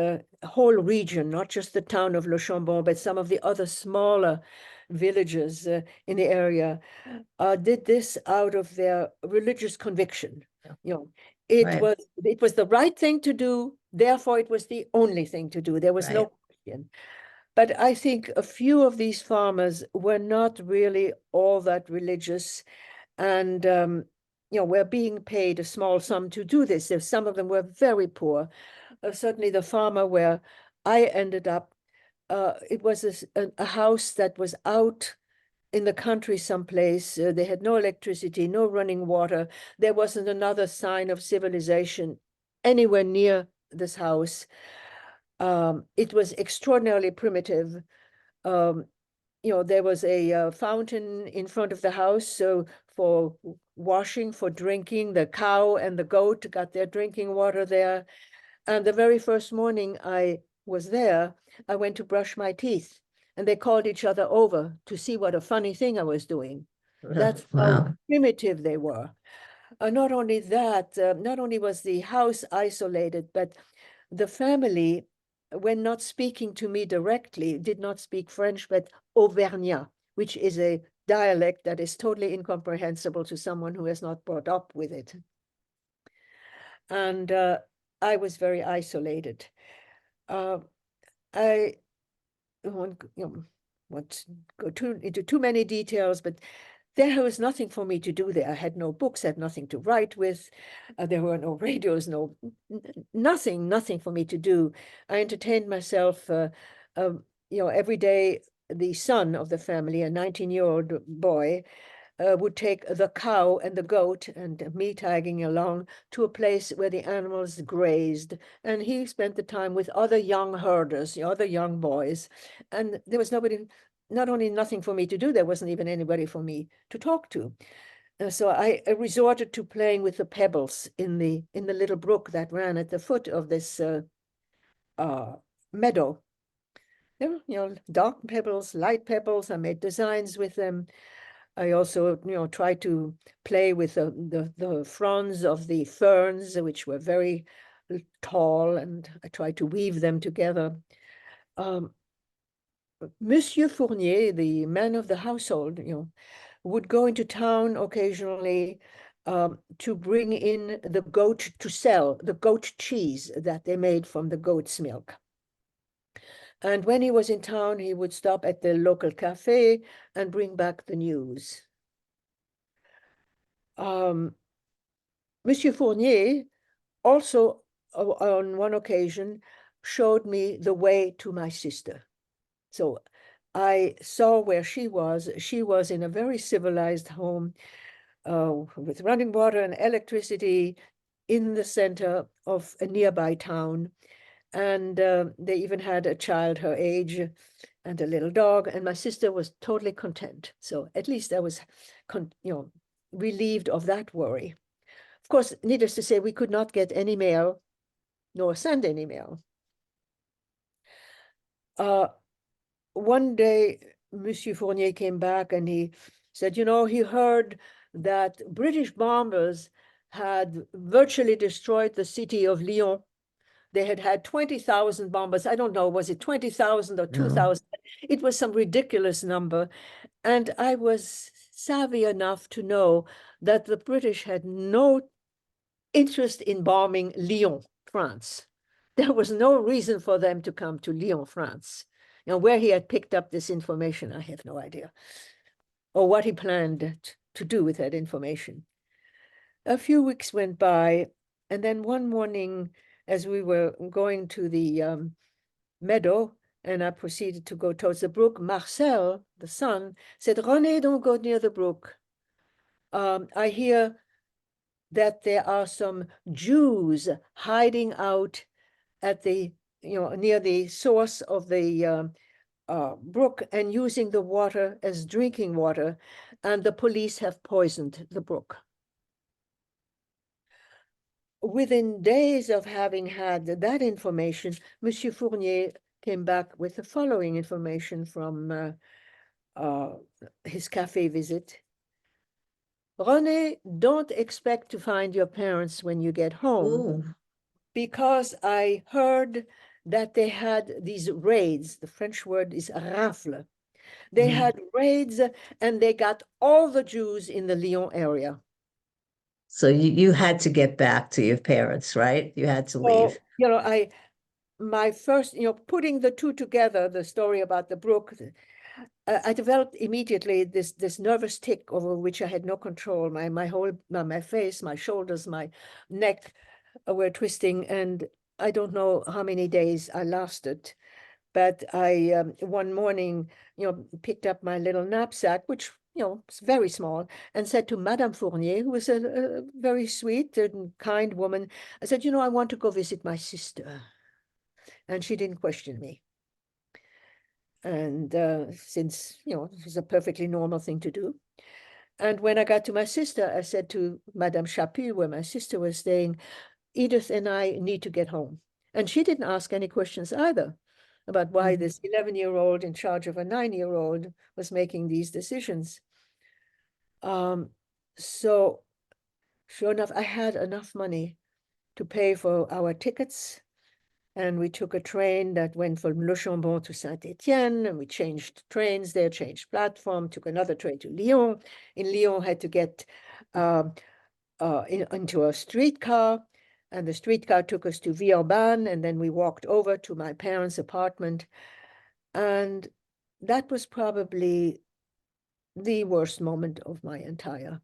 whole region, not just the town of Le Chambon, but some of the other smaller villages in the area, did this out of their religious conviction. You know, Right, it was the right thing to do, therefore it was the only thing to do. There was right, no question. But I think a few of these farmers were not really all that religious, and were being paid a small sum to do this. Some of them were very poor. Certainly, the farmer where I ended up, it was a house that was out in the country someplace. They had no electricity, no running water. There wasn't another sign of civilization anywhere near this house. It was extraordinarily primitive. Um, there was a fountain in front of the house, so for washing, for drinking, the cow and the goat got their drinking water there. And the very first morning I was there, I went to brush my teeth, and they called each other over to see what a funny thing I was doing. That's how wow, primitive they were. Not only that, not only was the house isolated, but the family, when not speaking to me directly, did not speak French, but Auvergnat, which is a dialect that is totally incomprehensible to someone who has not brought up with it. And I was very isolated. Uh, I won't, want to go into too many details, but there was nothing for me to do there. I had no books, had nothing to write with. There were no radios, nothing for me to do. I entertained myself, every day. The son of the family, a 19-year-old boy, would take the cow and the goat and me tagging along to a place where the animals grazed. And he spent the time with other young herders, other young boys. And there was nobody, not only nothing for me to do, there wasn't even anybody for me to talk to. So I resorted to playing with the pebbles in the little brook that ran at the foot of this meadow. There were, dark pebbles, light pebbles. I made designs with them. I also, tried to play with the fronds of the ferns, which were very tall, and I tried to weave them together. Monsieur Fournier, the man of the household, would go into town occasionally to bring in the goat to sell, the goat cheese that they made from the goat's milk. And when he was in town, he would stop at the local cafe and bring back the news. Monsieur Fournier also, on one occasion, showed me the way to my sister. So I saw where she was. She was in a very civilized home with running water and electricity in the center of a nearby town. And they even had a child her age and a little dog. And my sister was totally content. So at least I was, relieved of that worry. Of course, needless to say, we could not get any mail nor send any mail. One day, Monsieur Fournier came back and he said, he heard that British bombers had virtually destroyed the city of Lyon. They had had 20,000 bombers. I don't know, was it 20,000 or no, 2,000? It was some ridiculous number. And I was savvy enough to know that the British had no interest in bombing Lyon, France. There was no reason for them to come to Lyon, France. Where he had picked up this information, I have no idea, or what he planned to do with that information. A few weeks went by, and then one morning, as we were going to the meadow, and I proceeded to go towards the brook, Marcel, the son, said, "Renee, don't go near the brook. I hear that there are some Jews hiding out at the, near the source of the brook and using the water as drinking water, and the police have poisoned the brook. Within days of having had that information, Monsieur Fournier came back with the following information from his cafe visit. Renee, don't expect to find your parents when you get home, Ooh, because I heard that they had these raids. The French word is rafle. They mhm. had raids and they got all the Jews in the Lyon area. So you had to get back to your parents, right? You had to leave. So, my first, putting the two together, the story about the brook, I developed immediately this nervous tic over which I had no control. My whole, my face, my shoulders, my neck were twisting, and I don't know how many days I lasted. But I one morning, picked up my little knapsack, which was very small, and said to Madame Fournier, who was a very sweet and kind woman, I said, I want to go visit my sister. And she didn't question me. And since, it was a perfectly normal thing to do. And when I got to my sister, I said to Madame Chaput, where my sister was staying, Edith and I need to get home. And she didn't ask any questions either about why Mhm. this 11-year-old in charge of a 9-year-old was making these decisions. So sure enough, I had enough money to pay for our tickets. And we took a train that went from Le Chambon to Saint-Étienne, and we changed trains there, changed platform, took another train to Lyon. In Lyon, had to get into a streetcar, and the streetcar took us to Villeurbanne, and then we walked over to my parents' apartment. And that was probably the worst moment of my entire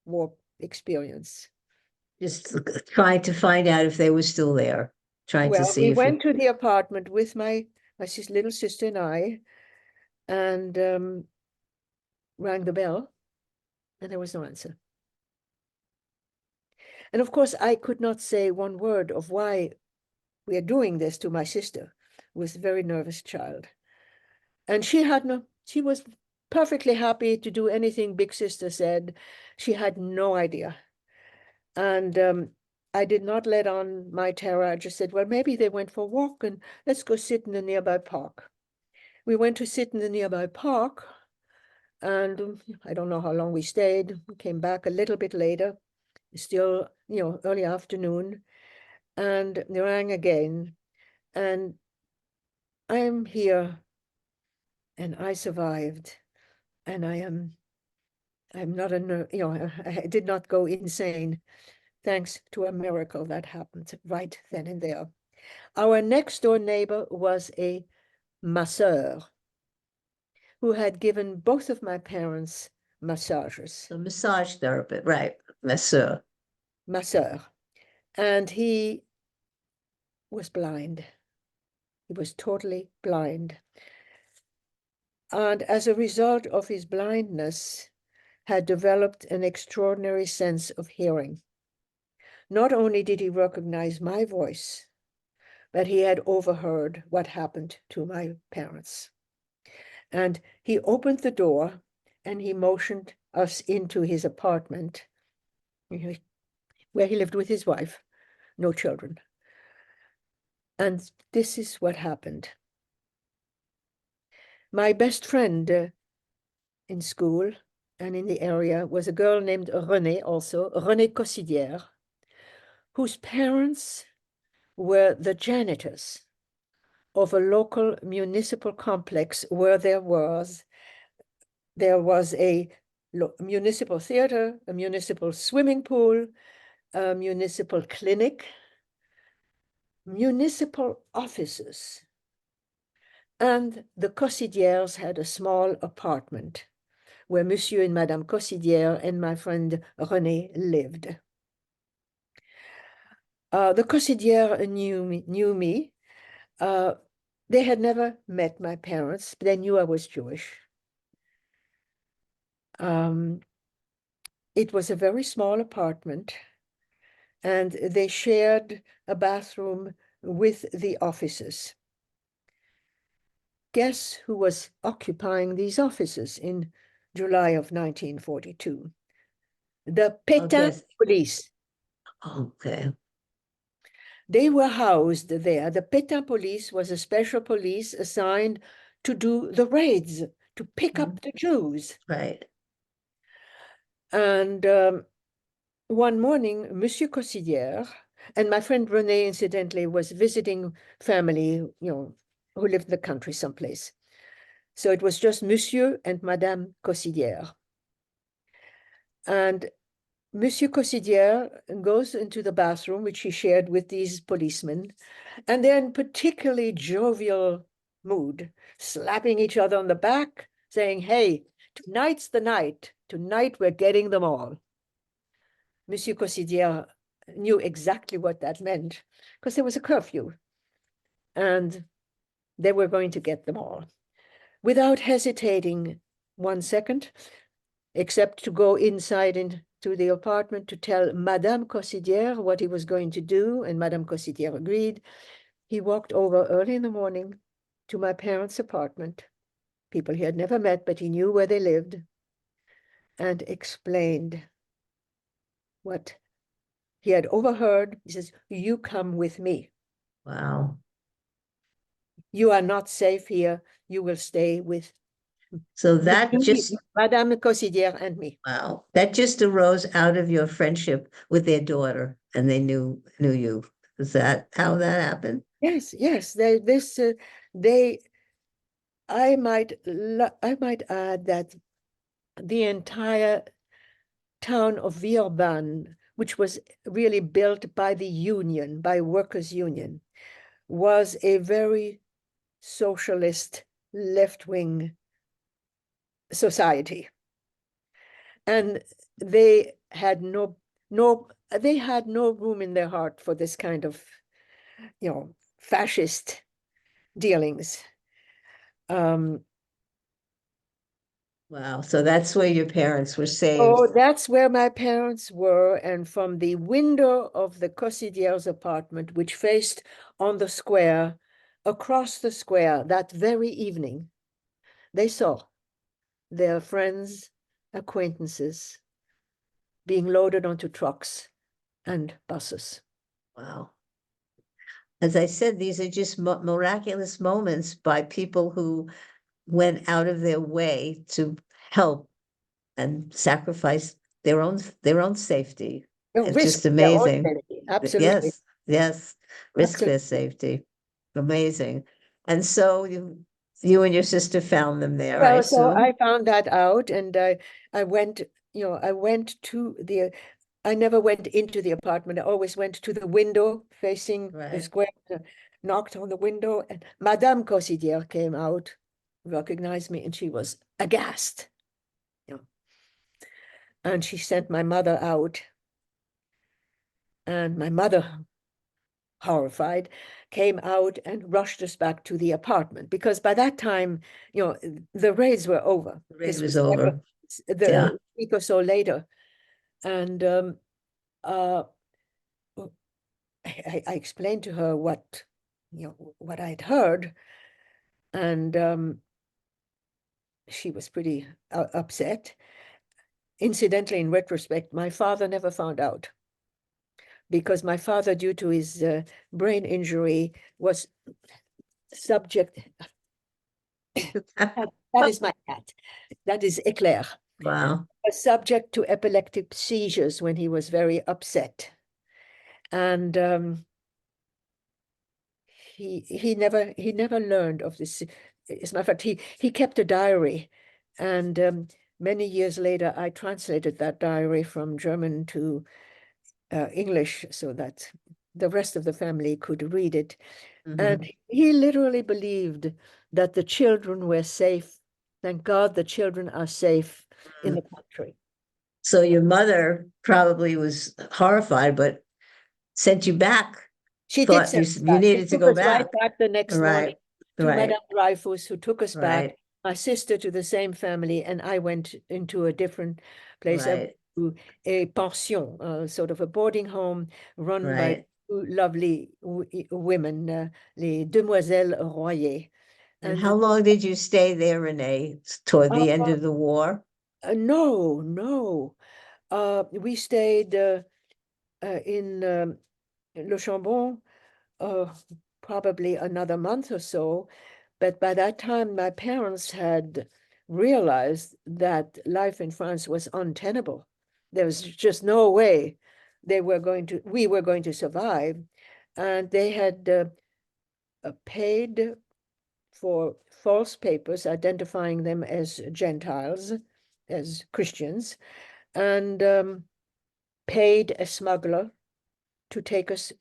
war experience. Just trying to find out if they were still there, trying to Well, see we if you, went to the apartment with my little sister and I, and rang the bell, and there was no answer. And of course, I could not say one word of why we are doing this to my sister, who was a very nervous child. And she was perfectly happy to do anything Big Sister said. She had no idea. And I did not let on my terror. I just said, well, maybe they went for a walk, and let's go sit in the nearby park. We went to sit in the nearby park, and I don't know how long we stayed. We came back a little bit later, still, early afternoon, and they rang again. And I'm here, and I survived, and I'm not I did not go insane, thanks to a miracle that happened right then and there. Our next door neighbor was a masseur who had given both of my parents massages. a massage therapist, right? Masseur. Masseur. And he was blind. He was totally blind. And as a result of his blindness, had developed an extraordinary sense of hearing. Not only did he recognize my voice, but he had overheard what happened to my parents. And he opened the door and he motioned us into his apartment, where he lived with his wife, no children. And this is what happened. My best friend in school and in the area was a girl named Renee, also, Renee Cossidière, whose parents were the janitors of a local municipal complex where there was a municipal theater, a municipal swimming pool, a municipal clinic, municipal offices. And the Cossidières had a small apartment where Monsieur and Madame Cossidière and my friend Renee lived. The Cossidières knew me. They had never met my parents, but they knew I was Jewish. It was a very small apartment, and they shared a bathroom with the officers. Guess who was occupying these offices in July of 1942? The Pétain guess. police. Okay. They were housed there. The Pétain police was a special police assigned to do the raids, to pick up the Jews. Right. And one morning, Monsieur Cossidière, and my friend Renee, incidentally, was visiting family, who lived in the country someplace. So it was just Monsieur and Madame Cossidière. And Monsieur Cossidière goes into the bathroom, which he shared with these policemen, and they're in particularly jovial mood, slapping each other on the back, saying, "Hey, tonight's the night. Tonight we're getting them all." Monsieur Cossidière knew exactly what that meant, because there was a curfew, and they were going to get them all. Without hesitating 1 second, except to go inside into the apartment to tell Madame Cossidière what he was going to do, and Madame Cossidière agreed, he walked over early in the morning to my parents' apartment, people he had never met, but he knew where they lived, and explained what he had overheard. He says, "You come with me. Wow. You are not safe here. You will stay with So that me, just, Madame Cossidière and me." wow, that just arose out of your friendship with their daughter, and they knew you. Is that how that happened? Yes, yes. I might add that the entire town of Villeurbanne, which was really built by the union, by workers' union, was a very socialist, left-wing society. And they had no room in their heart for this kind of, fascist dealings. Wow. So that's where your parents were saved. Oh, that's where my parents were. And from the window of the Cossidières' apartment, which faced on the square, across the square, that very evening, they saw their friends, acquaintances being loaded onto trucks and buses. Wow. As I said, these are just miraculous moments by people who went out of their way to help and sacrifice their own safety. It's Risk just their own amazing. safety. Absolutely. Yes, risk their Absolutely. safety. Amazing. And so you and your sister found them there, I Well, so assume. I found that out, and I went, I went to I never went into the apartment. I always went to the window facing the Right. square, knocked on the window, and Madame Cossidière came out, recognized me, and she was aghast. And she sent my mother out, and my mother, horrified, came out and rushed us back to the apartment, because by that time, the raids were over. The raid This was was over. Yeah. the week or so later. And uh, I explained to her what I'd heard, and she was pretty upset. Incidentally, in retrospect, my father never found out, because my father, due to his brain injury, was subject. That is my cat. That is Eclair. Wow. Was subject to epileptic seizures when he was very upset. And he never learned of this. As a matter of fact, he kept a diary, and many years later, I translated that diary from German to English so that the rest of the family could read it. And Mhm. he literally believed that the children were safe. Thank God the children are safe in the country. So your mother probably was horrified, but sent you back, She did thought send us you back. She needed to took go us right back. back the next morning Right, to Madame right, Dreyfus, who took us back, right, my sister to the same family, and I went into a different place. right. to a pension, sort of a boarding home run by Right. two lovely women, les Demoiselles Royer. And And how long did you stay there, Renee? Toward the end of the war? no, no. We stayed in Le Chambon probably another month or so. But by that time, my parents had realized that life in France was untenable. There was just no way we were going to survive. And they had paid for false papers identifying them as Gentiles, as Christians, and paid a smuggler to take us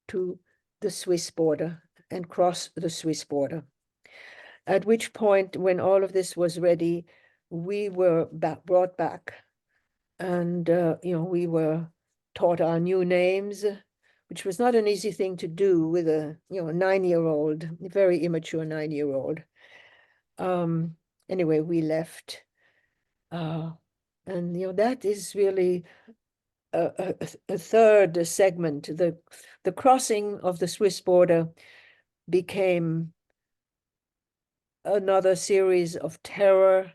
to the Swiss border and cross the Swiss border. At which point, when all of this was ready, we were brought back, and we were taught our new names, which was not an easy thing to do with a 9-year-old, very immature 9-year-old. Anyway, we left, and that is really a third segment. The crossing of the Swiss border became another series of terror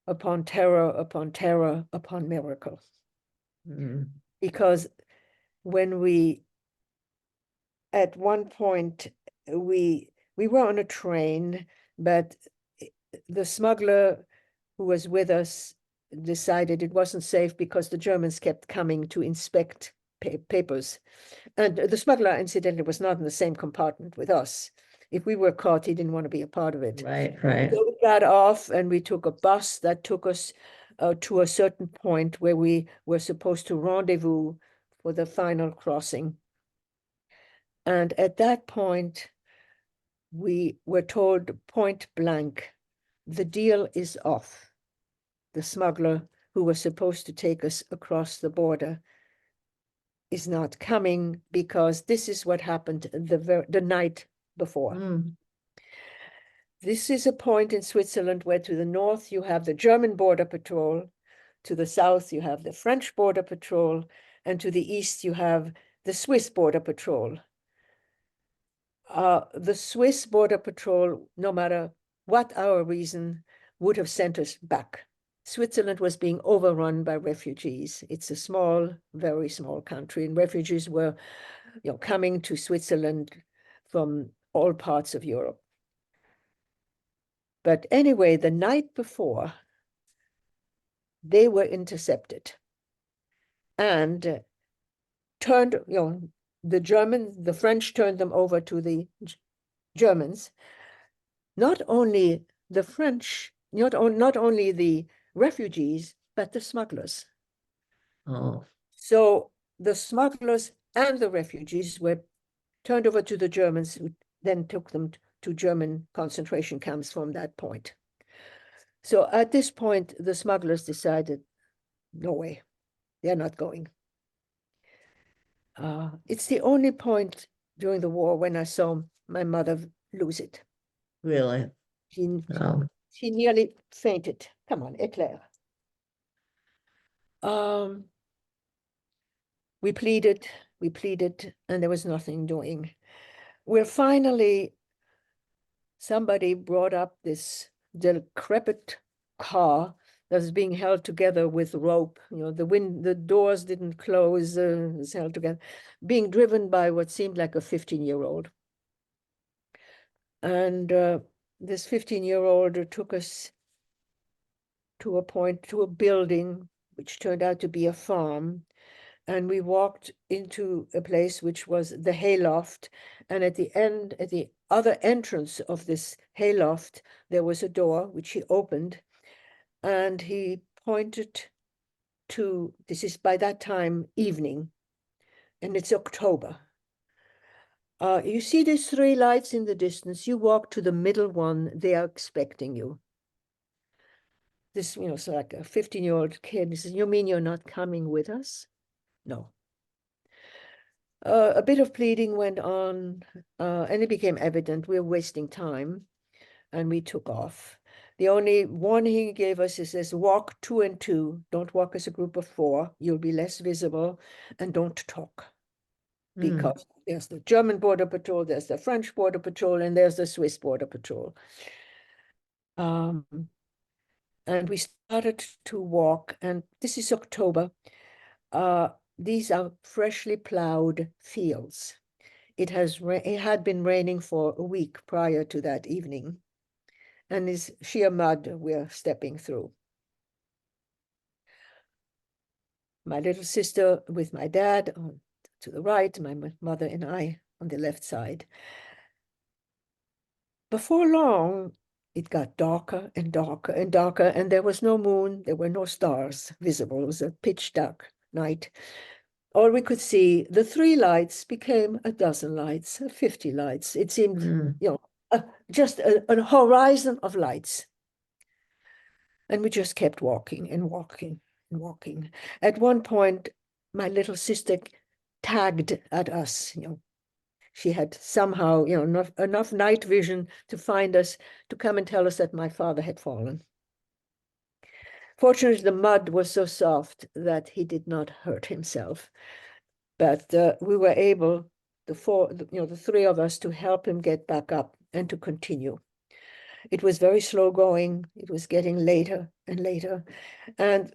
upon terror upon terror upon miracle. Mm. Because when at one point, we were on a train, but the smuggler who was with us decided it wasn't safe because the Germans kept coming to inspect papers. And the smuggler, incidentally, was not in the same compartment with us. If we were caught, he didn't want to be a part of it. Right, right. So we got off and we took a bus that took us to a certain point where we were supposed to rendezvous for the final crossing. And at that point, we were told point blank, the deal is off. The smuggler who was supposed to take us across the border is not coming because this is what happened the night before. Mm. This is a point in Switzerland where to the north you have the German border patrol, to the south you have the French border patrol, and to the east you have the Swiss border patrol. The Swiss border patrol, no matter what our reason, would have sent us back. Switzerland was being overrun by refugees. It's a small, very small country, and refugees were, coming to Switzerland from all parts of Europe. But anyway, the night before, they were intercepted and turned, the French turned them over to the Germans. Not only the French, not only the refugees, but the smugglers. Oh, So the smugglers and the refugees were turned over to the Germans, who then took them to German concentration camps from that point. So at this point, the smugglers decided, no way, they're not going. It's the only point during the war when I saw my mother lose it. really? Oh, She nearly fainted. Come on, Eclair. We pleaded, and there was nothing doing. Well, finally, somebody brought up this decrepit car that was being held together with rope. The doors didn't close, it was held together, being driven by what seemed like a 15-year-old. And this 15-year-old took us to a building, which turned out to be a farm. And we walked into a place which was the hayloft. And at the other entrance of this hayloft, there was a door which he opened. And he pointed to, this is by that time evening, and it's October. You see these 3 lights in the distance. You walk to the middle one, they are expecting you. This, so like a 15-year-old kid, he says, you mean you're not coming with us? No. A bit of pleading went on, and it became evident we were wasting time, and we took off. The only warning he gave us is this: walk 2 and 2. Don't walk as a group of 4. You'll be less visible, and don't talk. Because there's the German border patrol, there's the French border patrol, and there's the Swiss border patrol. And we started to walk, and this is October. These are freshly plowed fields. It had been raining for a week prior to that evening, and is sheer mud we're stepping through. My little sister with my dad to the right, my mother and I on the left side. Before long, it got darker and darker and darker, and there was no moon, there were no stars visible. It was a pitch dark night. All we could see, the 3 lights became a dozen lights, 50 lights. It seemed, just a horizon of lights. And we just kept walking and walking and walking. At one point, my little sister tagged at us, She had somehow, enough night vision to find us, to come and tell us that my father had fallen. Fortunately, the mud was so soft that he did not hurt himself. But we were able, the 3 of us, to help him get back up and to continue. It was very slow going. It was getting later and later. And,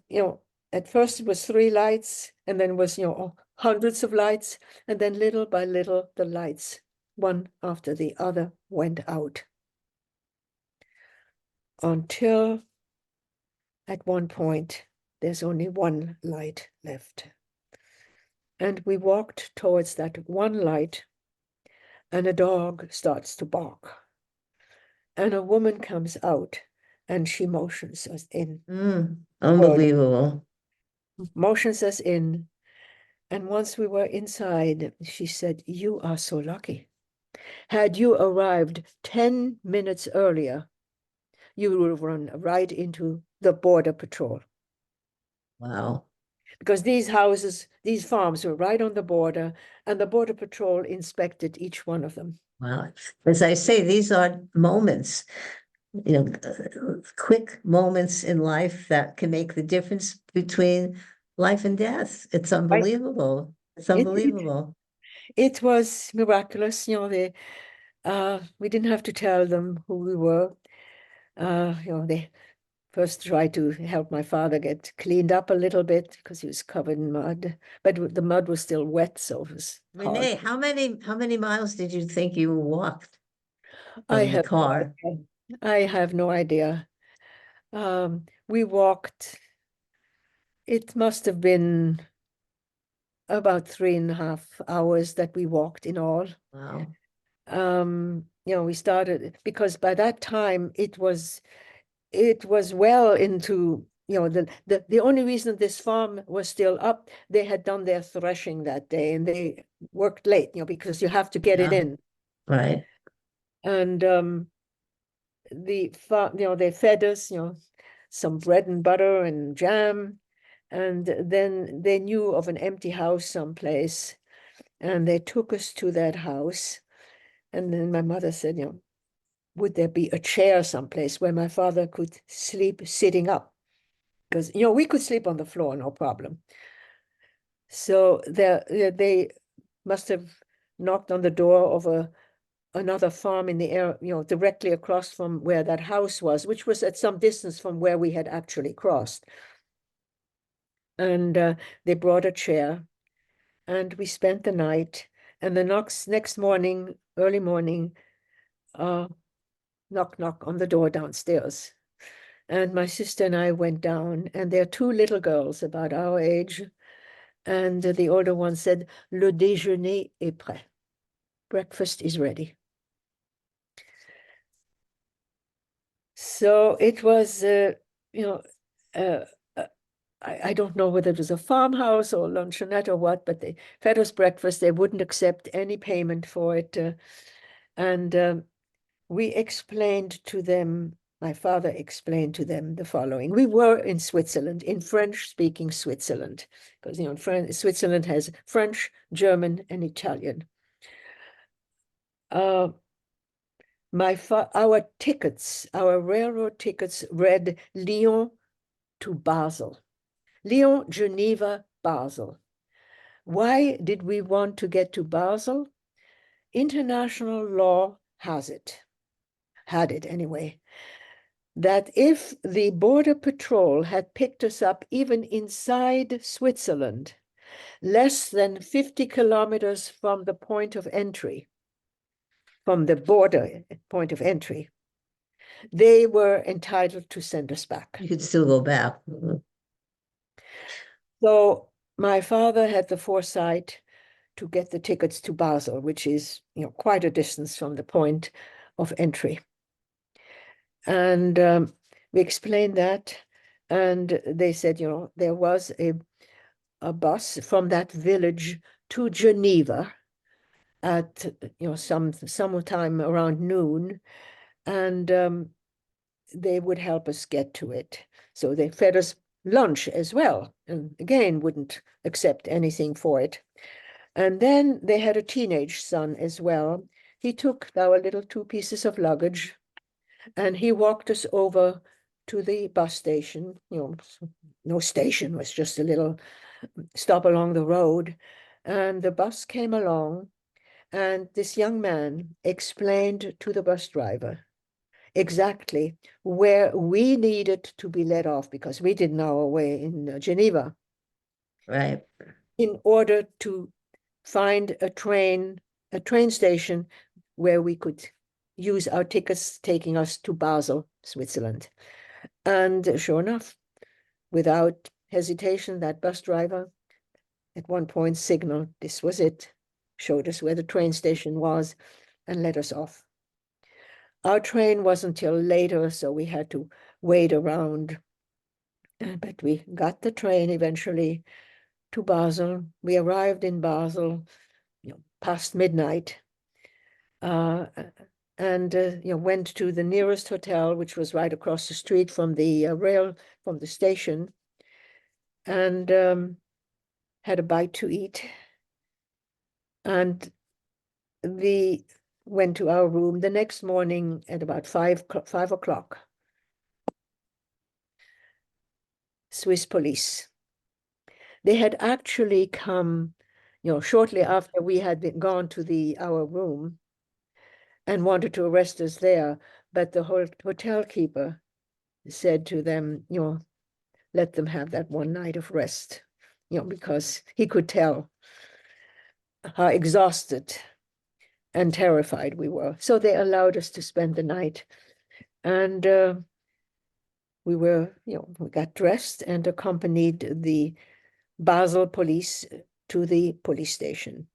at first it was 3 lights, and then was, hundreds of lights. And then little by little, the lights, one after the other, went out. Until at one point, there's only 1 light left. And we walked towards that 1 light, and a dog starts to bark. And a woman comes out, and she motions us in. Unbelievable. Motions us in. And once we were inside, she said, "You are so lucky. Had you arrived 10 minutes earlier, you would have run right into the border patrol." Wow. Because these farms were right on the border, and the border patrol inspected each one of them. Wow. As I say, these are moments, quick moments in life that can make the difference between life and death. It's unbelievable. It's unbelievable. It was miraculous. We didn't have to tell them who we were. They first tried to help my father get cleaned up a little bit because he was covered in mud, but the mud was still wet, so it was hard. Renee, how many miles did you think you walked I from the have no car? idea. I have no idea. We walked, it must have been about 3.5 hours that we walked in all. Wow. We started, because by that time it was well into, the only reason this farm was still up, they had done their threshing that day, and they worked late, because you have to get it Yeah. in. Right. And they fed us, some bread and butter and jam. And then they knew of an empty house someplace, and they took us to that house. And then my mother said, would there be a chair someplace where my father could sleep sitting up? Because, we could sleep on the floor, no problem. So they must have knocked on the door of another farm in the area, directly across from where that house was, which was at some distance from where we had actually crossed. And they brought a chair, and we spent the night. And the next morning, early morning, knock, knock on the door downstairs. And my sister and I went down, and there are 2 little girls about our age. And the older one said, "Le déjeuner est prêt." Breakfast is ready. So it was, I don't know whether it was a farmhouse or luncheonette or what, but they fed us breakfast. They wouldn't accept any payment for it. And we explained to them, my father explained to them the following. We were in Switzerland, in French-speaking Switzerland, because, Switzerland has French, German, and Italian. our tickets, our railroad tickets read Lyon to Basel. Lyon, Geneva, Basel. Why did we want to get to Basel? International law had it anyway, that if the border patrol had picked us up even inside Switzerland, less than 50 kilometers from the point of entry, from the border point of entry, they were entitled to send us back. You could still go back. Mhm. So my father had the foresight to get the tickets to Basel, which is, quite a distance from the point of entry. And we explained that, and they said, there was a bus from that village to Geneva at, sometime around noon, and they would help us get to it. So they fed us lunch as well, and again, wouldn't accept anything for it. And then they had a teenage son as well. He took our little 2 pieces of luggage and he walked us over to the bus station. No station, it was just a little stop along the road. And the bus came along, and this young man explained to the bus driver exactly where we needed to be let off, because we didn't know our way in Geneva, Right. in order to find a train station where we could use our tickets taking us to Basel, Switzerland. And sure enough, without hesitation, that bus driver at one point signaled this was it, showed us where the train station was, and let us off. Our train wasn't till later, so we had to wait around. But we got the train eventually to Basel. We arrived in Basel, past midnight, and went to the nearest hotel, which was right across the street from the from the station, and had a bite to eat. And we went to our room the next morning at about 5 o'clock. Swiss police. They had actually come, shortly after we had gone to our room and wanted to arrest us there. But the hotel keeper said to them, let them have that one night of rest, because he could tell how exhausted and terrified we were. So they allowed us to spend the night. And we got dressed and accompanied the Basel police to the police station,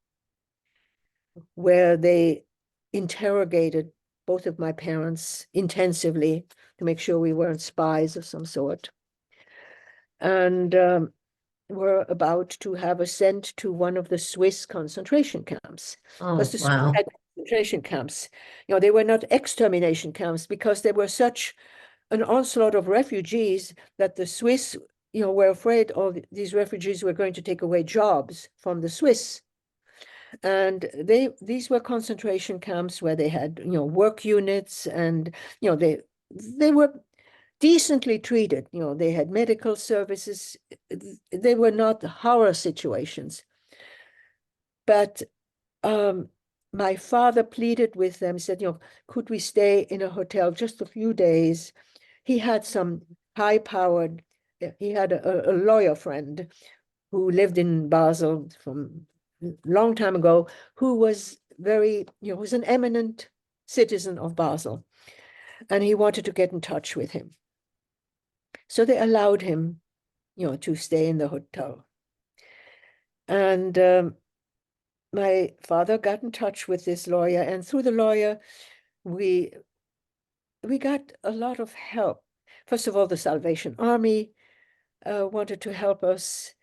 where they interrogated both of my parents intensively to make sure we weren't spies of some sort. And were about to have us sent to one of the Swiss concentration camps. Because Oh, the Swiss wow. had concentration camps. They were not extermination camps, because there were such an onslaught of refugees that the Swiss, were afraid all these refugees were going to take away jobs from the Swiss. And these were concentration camps where they had, work units, and, they were decently treated. They had medical services. They were not horror situations. But my father pleaded with them, said, could we stay in a hotel just a few days? He had some high-powered, he had a lawyer friend who lived in Basel from a long time ago, who was was an eminent citizen of Basel, and he wanted to get in touch with him. So they allowed him, to stay in the hotel. And my father got in touch with this lawyer, and through the lawyer, we got a lot of help. First of all, the Salvation Army wanted to help us.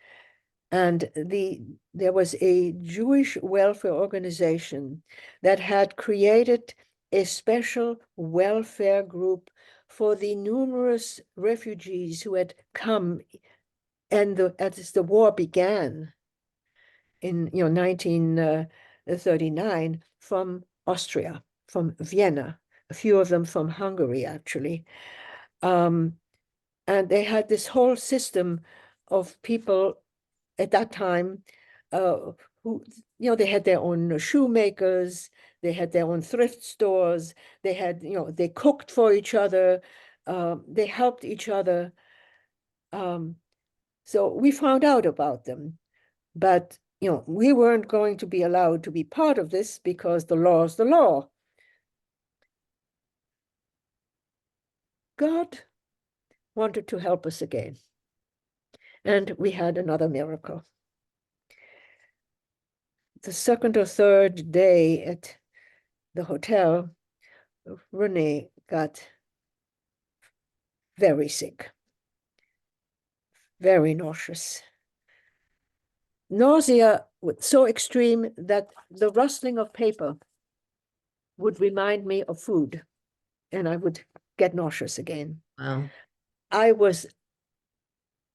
And there was a Jewish welfare organization that had created a special welfare group for the numerous refugees who had come, and as the war began in 1939 from Austria, from Vienna, a few of them from Hungary, actually. And they had this whole system of people at that time who, they had their own shoemakers, they had their own thrift stores, they had, they cooked for each other, they helped each other. So we found out about them, but, we weren't going to be allowed to be part of this because the law is the law. God wanted to help us again. And we had another miracle. The second or third day at the hotel, Renee got very sick, very nauseous. Nausea was so extreme that the rustling of paper would remind me of food, and I would get nauseous again. Wow.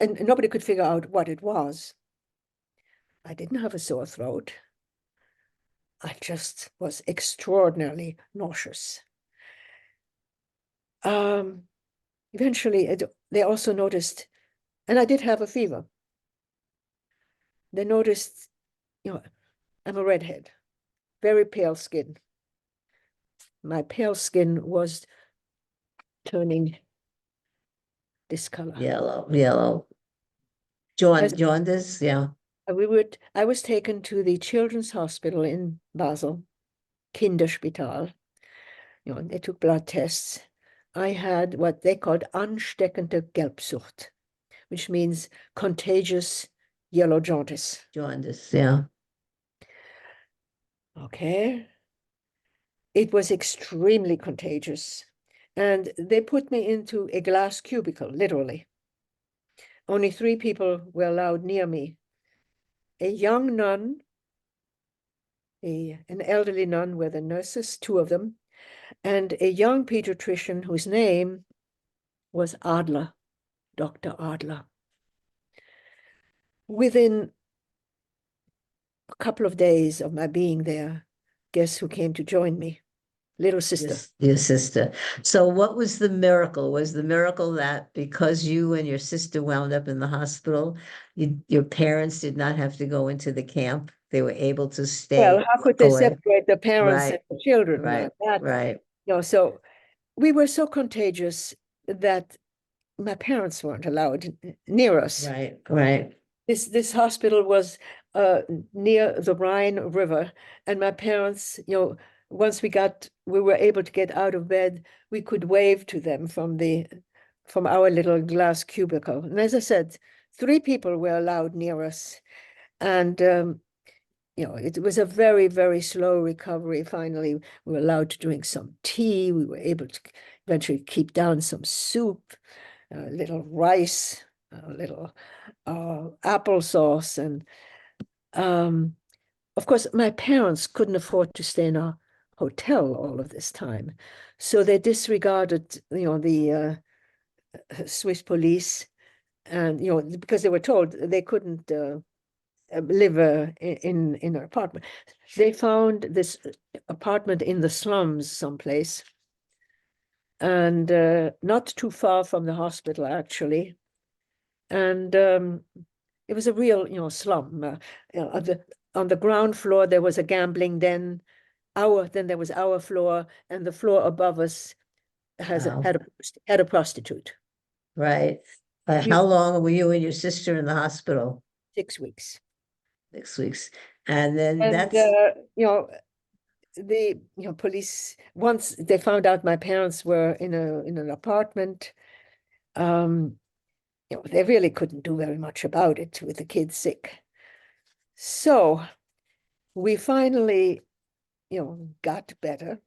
And nobody could figure out what it was. I didn't have a sore throat. I just was extraordinarily nauseous. Eventually, they also noticed, and I did have a fever. They noticed, I'm a redhead, very pale skin. My pale skin was turning this color. Yellow. Jaundice, yeah. I was taken to the Children's Hospital in Basel, Kinderspital. They took blood tests. I had what they called ansteckende Gelbsucht, which means contagious yellow jaundice. Jaundice, yeah. Okay. It was extremely contagious. And they put me into a glass cubicle, literally. Only 3 people were allowed near me. A young nun, an elderly nun were the nurses, 2 of them, and a young pediatrician whose name was Adler, Dr. Adler. Within a couple of days of my being there, guess who came to join me? Little sister. Yes, your sister. So what was the miracle? Was the miracle that because you and your sister wound up in the hospital, your parents did not have to go into the camp? They were able to Well, stay how could they away? separate the parents and Right, the children? right, right, So we were so contagious that my parents weren't allowed near us. right. This hospital was near the Rhine River, and my parents, once we were able to get out of bed, we could wave to them from our little glass cubicle. And as I said, 3 people were allowed near us, and it was a very, very slow recovery. Finally, we were allowed to drink some tea. We were able to eventually keep down some soup, a little rice, a little applesauce. And of course, my parents couldn't afford to stay in a hotel all of this time. So they disregarded, the Swiss police, and, because they were told they couldn't live in an apartment. They found this apartment in the slums someplace, and not too far from the hospital, actually. And it was a real, slum. On the ground floor, there was a gambling den. Then there was our floor, and the floor above us Wow, had a prostitute. right. We How long were you and your sister in the hospital? 6 weeks. 6 weeks. And then And that's the police, once they found out my parents were in an apartment, they really couldn't do very much about it with the kids sick. So we finally, got better.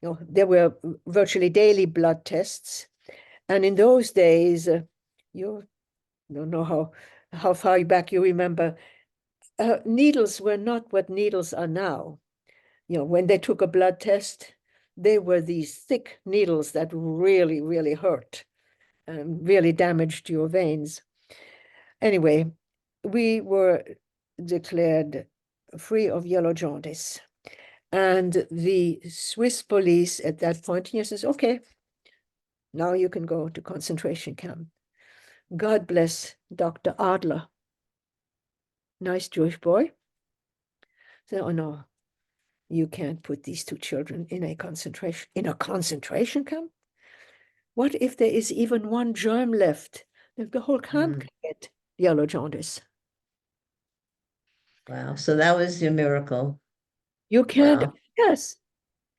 There were virtually daily blood tests. And in those days, you don't know how far back you remember, needles were not what needles are now. When they took a blood test, they were these thick needles that really, really hurt and really damaged your veins. Anyway, we were declared free of yellow jaundice. And the Swiss police at that point, he says, okay, now you can go to concentration camp. God bless Dr. Adler. Nice Jewish boy. Said, oh no, you can't put these two children in a concentration camp. What if there is even one germ left? The whole camp can get yellow jaundice. Wow. So that was your miracle. You can't, Wow. yes.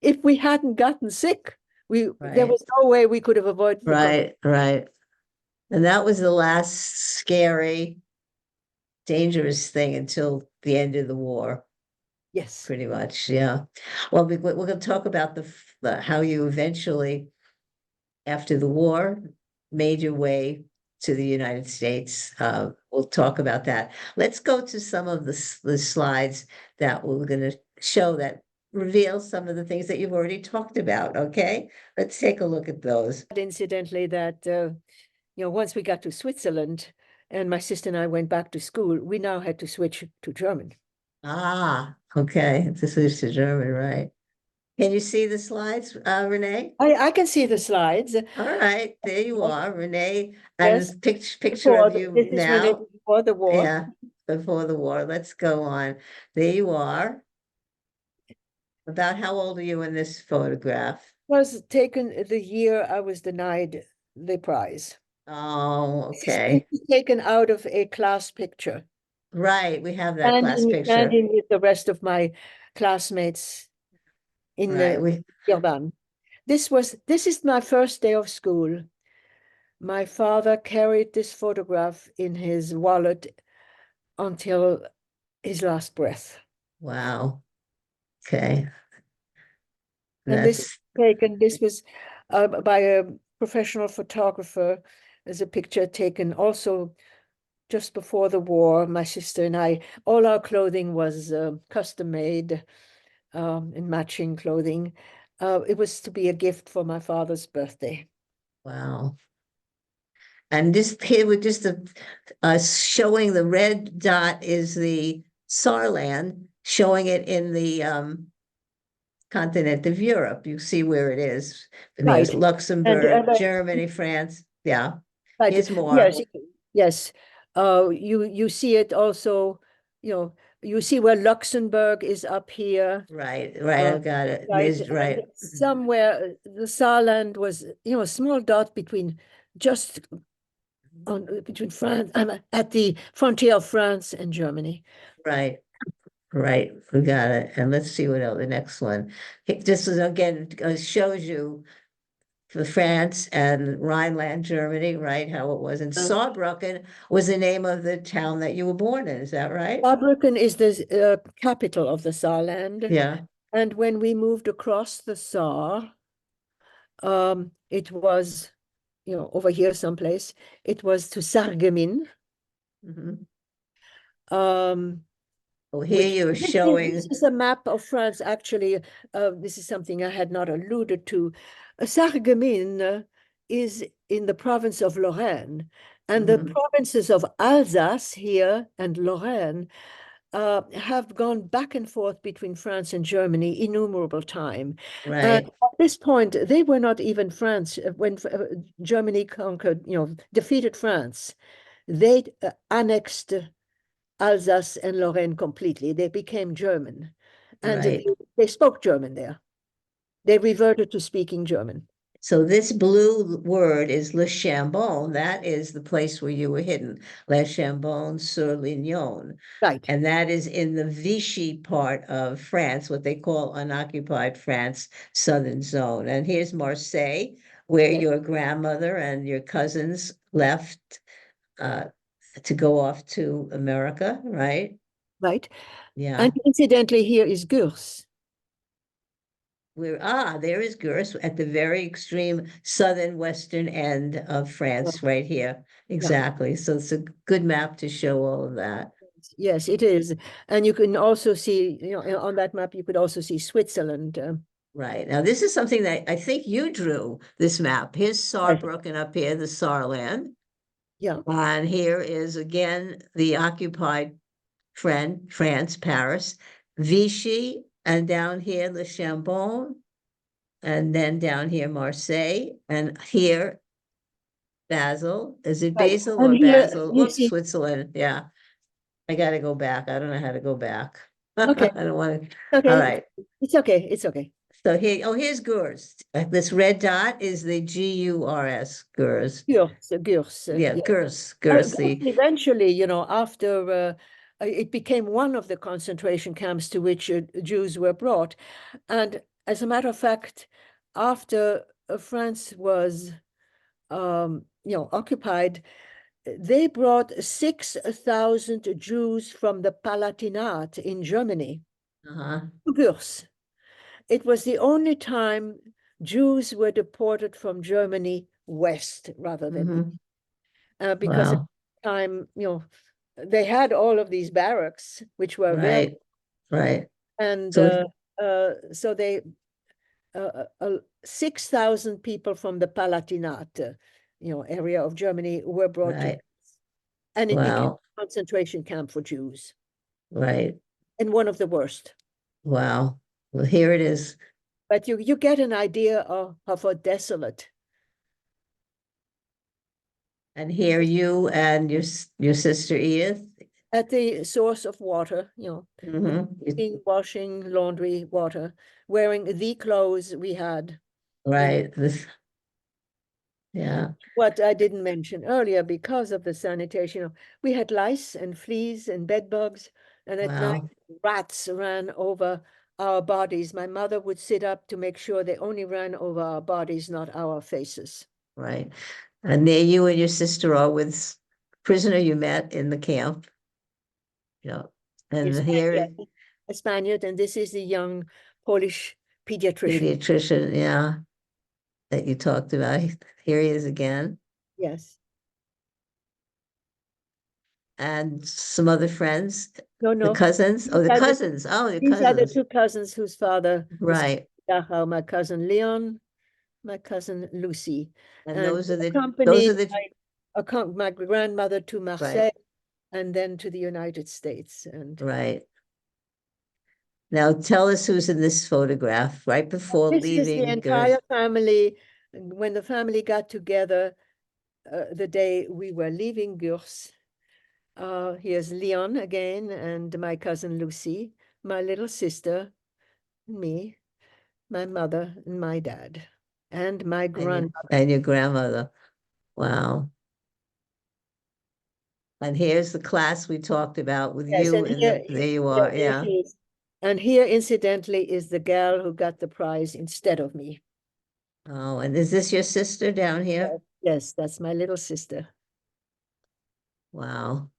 If we hadn't gotten sick, there Right. was no way we could have avoided the Right. Right. And that was the last scary, dangerous thing until the end of the war, yes. pretty much. Yeah. Well, we're going to talk about how you eventually, after the war, made your way to the United States. We'll talk about that. Let's go to some of the slides that we're going to show that reveal some of the things that you've already talked about. Okay, let's take a look at those. Incidentally, that once we got to Switzerland and my sister and I went back to school, we now had to switch to German. Ah, okay. This is to German, right? Can you see the slides, Renee? I can see the slides. All right, there you are, Renee. And Yes, this picture of you this is Renee now. before the war. Yeah, before the war. Let's go on. There you are. About how old are you in this photograph? Was taken the year I was denied the prize. Oh, This okay. is taken out of a class picture. Right, we have that class picture. Standing with the rest of my classmates in Right, the Irvan. This is my first day of school. My father carried this photograph in his wallet until his last breath. wow. Okay. And That's this was by a professional photographer, as a picture taken also just before the war. My sister and I, all our clothing was custom made in matching clothing. It was to be a gift for my father's birthday. wow. And this here with just showing the red dot is the Saarland, showing it in the continent of Europe. You see where it is. And there's Right. And Luxembourg, Germany, France. Yeah. right. Here's more. Yes, yes. You see it also, you see where Luxembourg is up here. Right, Uh, I've got it. right. There's And right. somewhere the Saarland was, a small dot just between France, at the frontier of France and Germany. Right, right. We got it. And let's see what else, the next one. This is again shows you for France and Rhineland, Germany, right? How it was. And Saarbrücken was the name of the town that you were born in. Is that right? Saarbrücken is the capital of the Saarland. Yeah. And when we moved across the Saar, it was, over here someplace, it was to Sarreguemines. Mhm. Um, Oh, here you're this showing, is a map of France, actually. This is something I had not alluded to. Sarreguemines is in the province of Lorraine, and the mhm, provinces of Alsace here and Lorraine have gone back and forth between France and Germany innumerable time. And right, at this point, they were not even France. When Germany conquered, defeated France, they annexed Alsace and Lorraine completely. They became German. And right. they spoke German there. They reverted to speaking German. So this blue word is Le Chambon. That is the place where you were hidden. Le Chambon sur Lignon. Right. And that is in the Vichy part of France, what they call unoccupied France, southern zone. And here's Marseille, where Yes. your grandmother and your cousins left uh, to go off to America, right? Right. Yeah. And incidentally, here is Gurs. There is Gurs at the very extreme southern western end of France, right here. Yeah. Exactly. So it's a good map to show all of that. Yes, it is. And you can also see, on that map, you could also see Switzerland. Right. Now, this is something that I think you drew this map. Here's Right. Saarbrücken up here, the Saarland. Yeah. And here is again the occupied France, Paris, Vichy, and down here, Le Chambon, and then down here, Marseille, and here, Basel. Is it Right. Basel And or here Basel? you Oops, see, Switzerland. Yeah, I gotta go back. I don't know how to go back. I okay, don't want to. All okay, right. it's okay, it's okay. So here, oh, here's Gurs. This red dot is the Gurs, Gurs. Gurs, Yeah, yeah. Gurs, Gurs the, eventually, after it became one of the concentration camps to which Jews were brought. And as a matter of fact, after France was, occupied, they brought 6,000 Jews from the Palatinate in Germany uh-huh. to Gurs. It was the only time Jews were deported from Germany west rather than east. Hmm. Because at Wow, the time, they had all of these barracks, which were very, right, right. and So, so they, 6,000 people from the Palatinate, area of Germany were brought to, right, and it became wow, a concentration camp for Jews, right, and one of the worst. wow. Well, here it is. But you get an idea of how desolate. And here you and your sister Edith. At the source of water, Hmm. washing, laundry, water, wearing the clothes we had. Right, this, yeah, What I didn't mention earlier, because of the sanitation, we had lice and fleas and bed bugs, and at night wow, rats ran over our bodies. My mother would sit up to make sure they only ran over our bodies, not our faces. right. And there you and your sister are with prisoner you met in the camp. Yeah. A And Spaniard, here, a Spaniard, and this is the young Polish pediatrician. pediatrician, yeah, that you talked about. Here he is again. Yes. And some other friends, No, the no. cousins. Oh, These the are the, cousins. Oh, the these are the cousins. two cousins whose father was killed Right. in Dachau, my cousin Leon, my cousin Lucy. And And those are accompanied the, my grandmother to right, Marseille and then to the United States. And right. Now tell us who's in this photograph right before this is the leaving entire Gers. family. When the family got together the day we were leaving Gurs, here's Leon again and my cousin Lucy, my little sister, me, my mother, and my dad, and my grandmother. And your grandmother. Wow. And here's the class we talked about with Yes, you and in the, there you are. here Yeah. she is. And here, incidentally, is the gal who got the prize instead of me. Oh, and is this your sister down here? Yes, that's my little sister. Wow.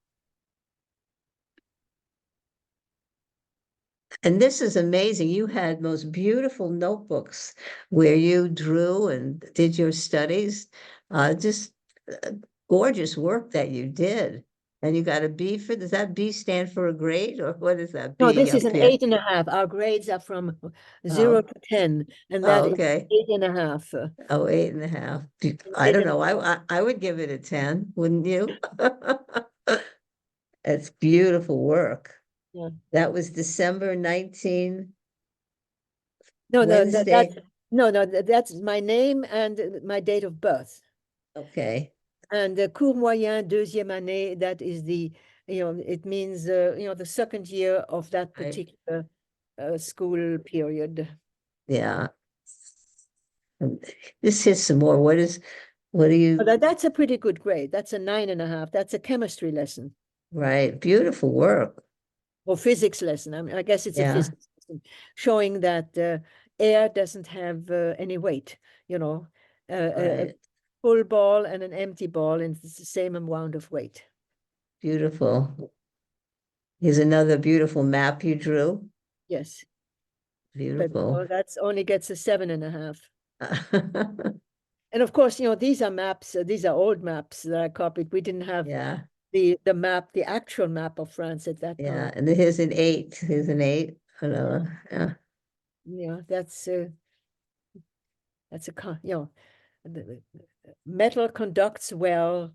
And this is amazing. You had most beautiful notebooks where you drew and did your studies. Just gorgeous work that you did. And you got a B for, does that B stand for a grade or what is that No, B this is up an here? 8.5. Our grades are from 0 Oh, to 10, and that oh, is okay. 8.5. Oh, 8.5. I Eight don't and know. I would give it a 10, wouldn't you? It's beautiful work. yeah. That was December 19, No, no, Wednesday. that's my name and my date of birth. Okay. And the cours moyen deuxième année, that is the, it means, the second year of that Right. particular school period. Yeah. And this is some more. What do But you, that's a pretty good grade. That's a 9.5. That's a chemistry lesson right? Beautiful work. or physics lesson. I mean, I guess it's a Yeah, physics lesson showing that air doesn't have any weight, a right. full ball and an empty ball, and it's the same amount of weight. Beautiful. Here's another beautiful map you drew. Yes. But Beautiful. that's only gets a 7.5. And of course, these are maps, these are old maps that I copied. We didn't have Yeah, the actual map of France at that yeah. time. And here's an 8. Here's an 8. Yeah, That's the metal conducts well,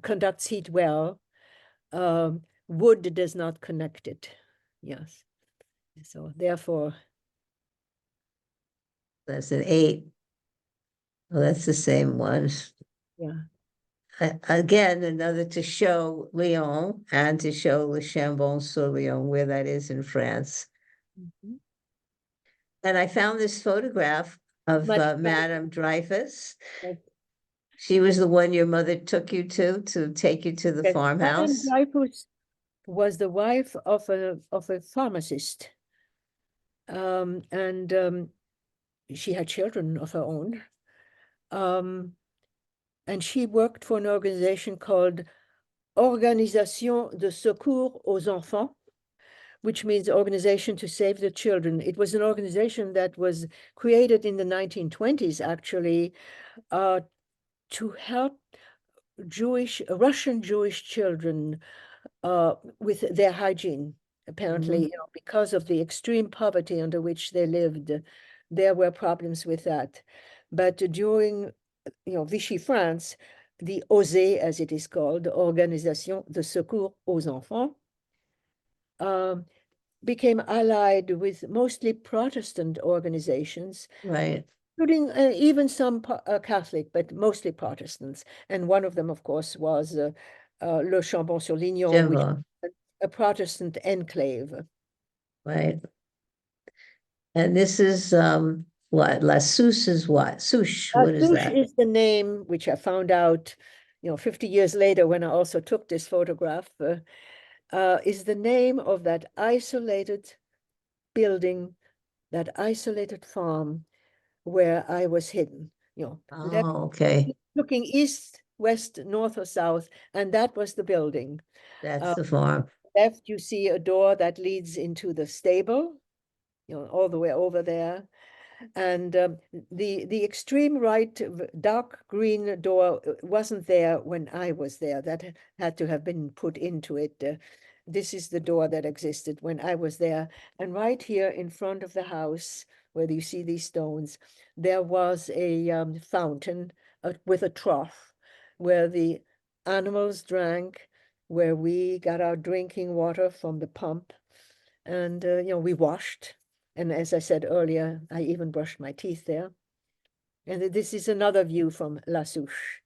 conducts heat well. Wood does not connect it. Yes. So therefore, That's an 8. Well, that's the same one. yeah. Again, another to show Lyon and to show Le Chambon-sur-Lyon, where that is in France. Mhm. And I found this photograph of But Madame Dreyfus. yes, She was the one your mother took you to take you to the yes, Madame farmhouse. Dreyfus was the wife of a pharmacist, and she had children of her own. And she worked for an organization called Organisation de Secours aux Enfants, which means Organization to Save the Children. It was an organization that was created in the 1920s, actually, to help Russian Jewish children with their hygiene. Apparently, Mhm. because of the extreme poverty under which they lived, there were problems with that. But during, Vichy France, the OSE, as it is called, Organisation de Secours aux Enfants, um, became allied with mostly Protestant organizations, Right. including even some Catholic, but mostly Protestants. And one of them, of course, was Le Chambon-sur-Lignon, which Chambon, was a Protestant enclave. right. And this is what? La Souche is what? Souche, what is Touche that? is the name which I found out, 50 years later when I also took this photograph, is the name of that isolated building, that isolated farm where I was hidden, left Oh, okay. looking east, west, north, or south, and that was the building. That's Uh, the farm. Left, you see a door that leads into the stable, all the way over there. And the extreme right dark green door wasn't there when I was there. That had to have been put into it. This is the door that existed when I was there. And right here in front of the house, where you see these stones, there was a fountain with a trough where the animals drank, where we got our drinking water from the pump. And, we washed. And as I said earlier, I even brushed my teeth there. And this is another view from La Souche.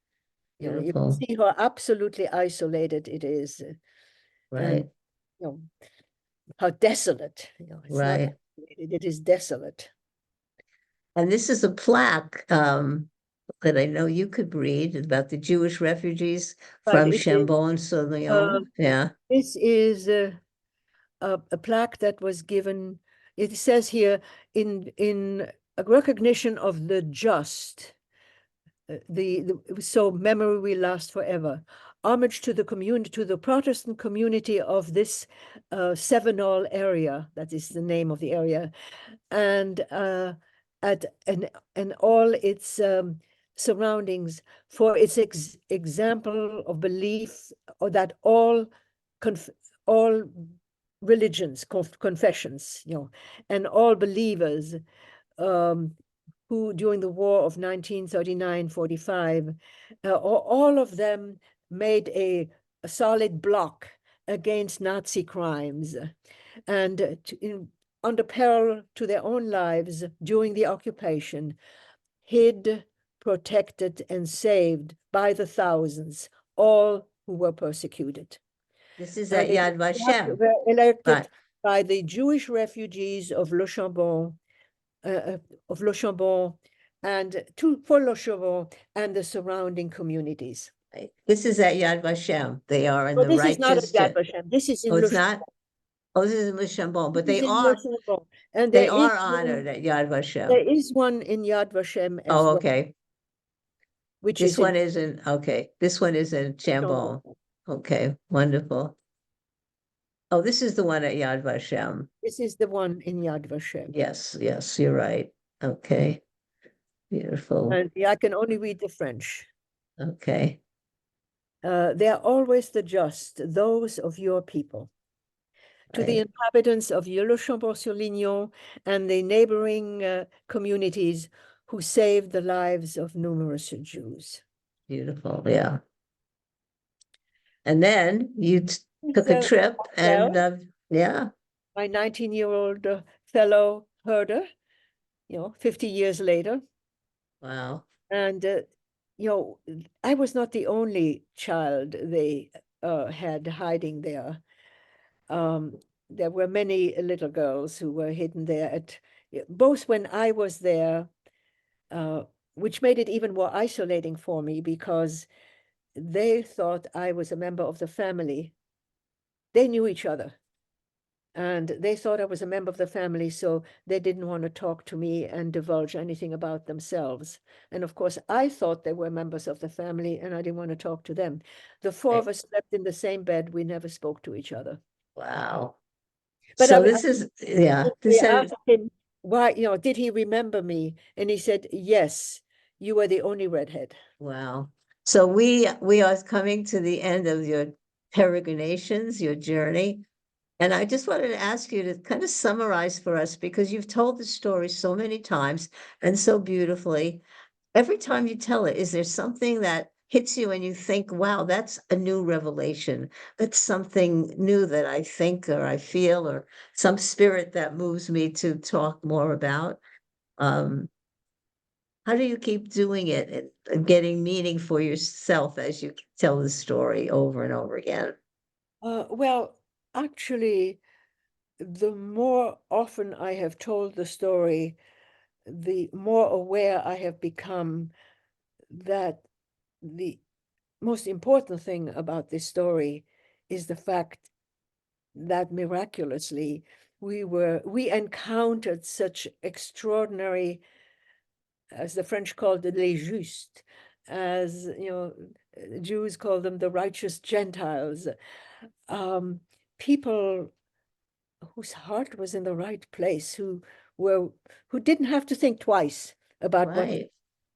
You can Beautiful. see how absolutely isolated it is. And, Right. you know, how desolate, it's not Right. isolated, it is desolate. And this is a plaque that I know you could read about the Jewish refugees But from it is, Chambon-sur-Lyon. um, Yeah. this is a plaque that was given, it says here, in a recognition of the just. So memory will last forever. Homage to the community, to the Protestant community of this Sevenol area. That is the name of the area, and at and all its surroundings, for its example of belief, or that all religions, confessions, and all believers, um, who during the war of 1939-45, all of them made a solid block against Nazi crimes, and under peril to their own lives during the occupation, hid, protected, and saved by the thousands all who were persecuted. This is And at it Yad Vashem. were Right. elected by the Jewish refugees of Le Chambon, of Le Chambon, and for Le Chambon and the surrounding communities. Right. This is at Yad Vashem. They are in But the this is not at righteous. Yad Vashem. This is Oh, in Le it's Chambon. not? Oh, this is in Le Chambon, but This is in Le Chambon. And they are honored at Yad there Vashem. is one in Yad Vashem as Oh, well, okay. which This is in one isn't, okay. This one is in Le Chambon. Chambon. Okay, wonderful. Oh, this is the one at Yad Vashem. This is the one in Yad Vashem. Yes, yes, you're right. Okay, beautiful. And I can only read the French. Okay, They are always the just, those of your people. To the right. inhabitants of Le Chambon-sur-Lignon and the neighboring communities who saved the lives of numerous Jews. Beautiful, yeah. And then you It's took a a trip and hotel. yeah, my 19-year-old fellow herder, 50 years later. Wow. And, I was not the only child they had hiding there. There were many little girls who were hidden there both when I was there, uh, which made it even more isolating for me because they thought I was a member of the family. They knew each other and they thought I was a member of the family, so they didn't want to talk to me and divulge anything about themselves. And of course, I thought they were members of the family and I didn't want to talk to them. The four of Right. us slept in the same bed. We never spoke to each other. Wow. But So this is, yeah, we this has, asked him why, did he remember me? And he said, yes, you were the only redhead. wow. So we are coming to the end of your peregrinations, your journey. And I just wanted to ask you to kind of summarize for us because you've told the story so many times and so beautifully. Every time you tell it, is there something that hits you and you think, wow, that's a new revelation? That's something new that I think or I feel, or some spirit that moves me to talk more about? Um, how do you keep doing it and getting meaning for yourself as you tell the story over and over again? Well, actually, the more often I have told the story, the more aware I have become that the most important thing about this story is the fact that miraculously we encountered such extraordinary, as the French called it, les justes, as Jews call them the righteous Gentiles, um, people whose heart was in the right place, were who didn't have to think twice about what Right.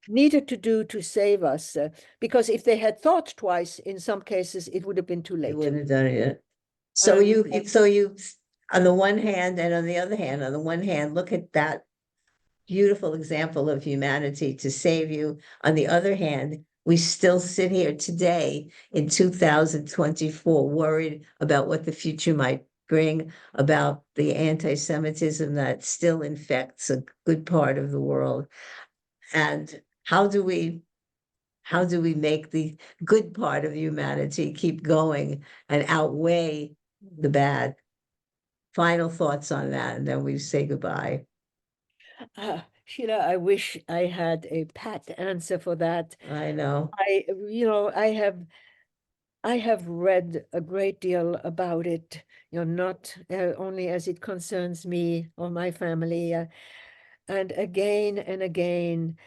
needed to do to save us, because if they had thought twice, in some cases, it would have been too You late. wouldn't have done it. So And you, on the one hand, and on the other hand, on the one hand, look at that beautiful example of humanity to save you. On the other hand, we still sit here today in 2024, worried about what the future might bring, about the anti-Semitism that still infects a good part of the world. And how do we make the good part of humanity keep going and outweigh the bad? Final thoughts on that, and then we say goodbye. Sheila, I wish I had a pat answer for that. I know. I, I have read a great deal about it, not only as it concerns me or my family, and again,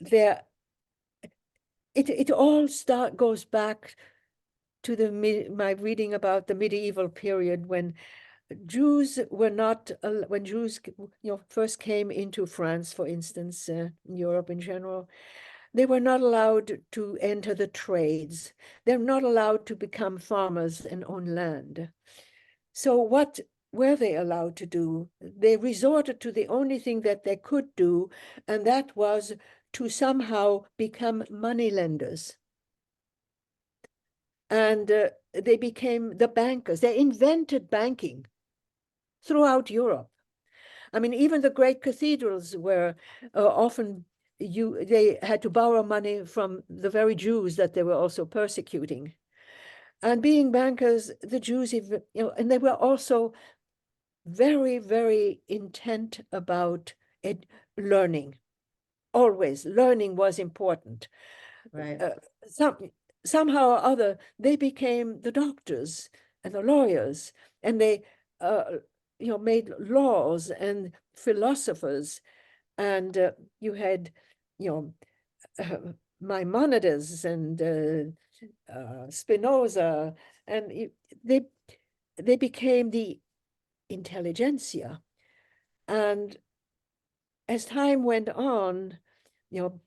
there it all goes back to my reading about the medieval period when Jews were not when Jews first came into France, for instance, in Europe in general. They were not allowed to enter the trades. They're not allowed to become farmers and own land. So what were they allowed to do? They resorted to the only thing that they could do, and that was to somehow become moneylenders. And they became the bankers. They invented banking throughout Europe. I mean, even the great cathedrals were often they had to borrow money from the very Jews that they were also persecuting. And being bankers, the Jews, and they were also very, very intent about learning. Always, learning was important. Right. Uh, some somehow or other, they became the doctors and the lawyers, and they, uh, made laws and philosophers. And you had, you know, Maimonides and Spinoza, and they they became the intelligentsia. And as time went on, you know,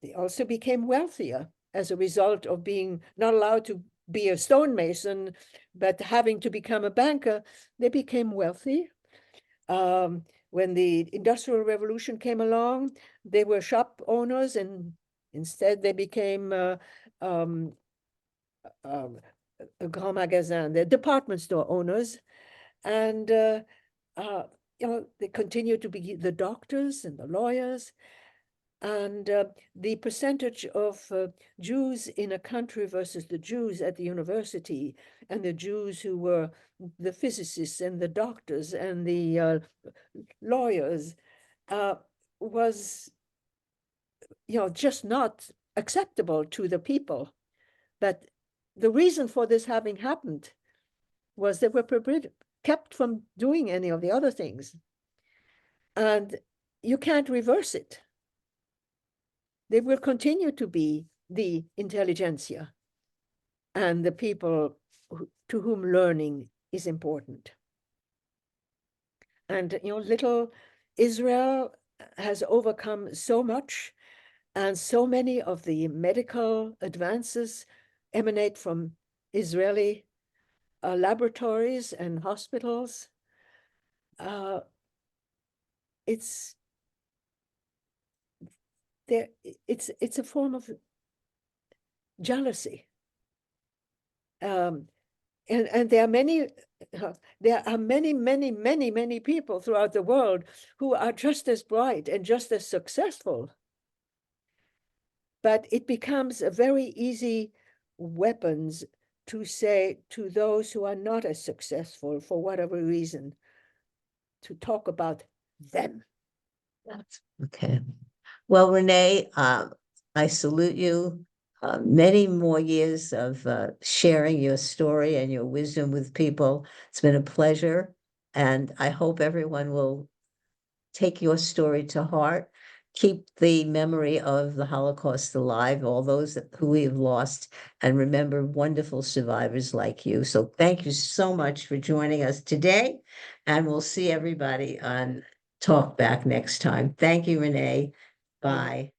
they also became wealthier as a result of being not allowed to be a stonemason, but having to become a banker. They became wealthy. When the Industrial Revolution came along, they were shop owners, and instead they became um, a grand magasin, the department store owners. And, they continue to be the doctors and the lawyers. And the percentage of Jews in a country versus the Jews at the university, and the Jews who were the physicists and the doctors and the lawyers, was, just not acceptable to the people. But the reason for this having happened was they were kept from doing any of the other things. And you can't reverse it. They will continue to be the intelligentsia and the people to whom learning is important. And, little Israel has overcome so much, and so many of the medical advances emanate from Israeli laboratories and hospitals. It's there. It's a form of jealousy. And there are many, many people throughout the world who are just as bright and just as successful. But it becomes a very easy weapons to say to those who are not as successful for whatever reason, to talk about them. Okay. Well, Renee, I salute you. Many more years of sharing your story and your wisdom with people. It's been a pleasure, and I hope everyone will take your story to heart. Keep the memory of the Holocaust alive, all those who we have lost, and remember wonderful survivors like you. So thank you so much for joining us today, and we'll see everybody on Talk Back next time. Thank you, Renee. Bye.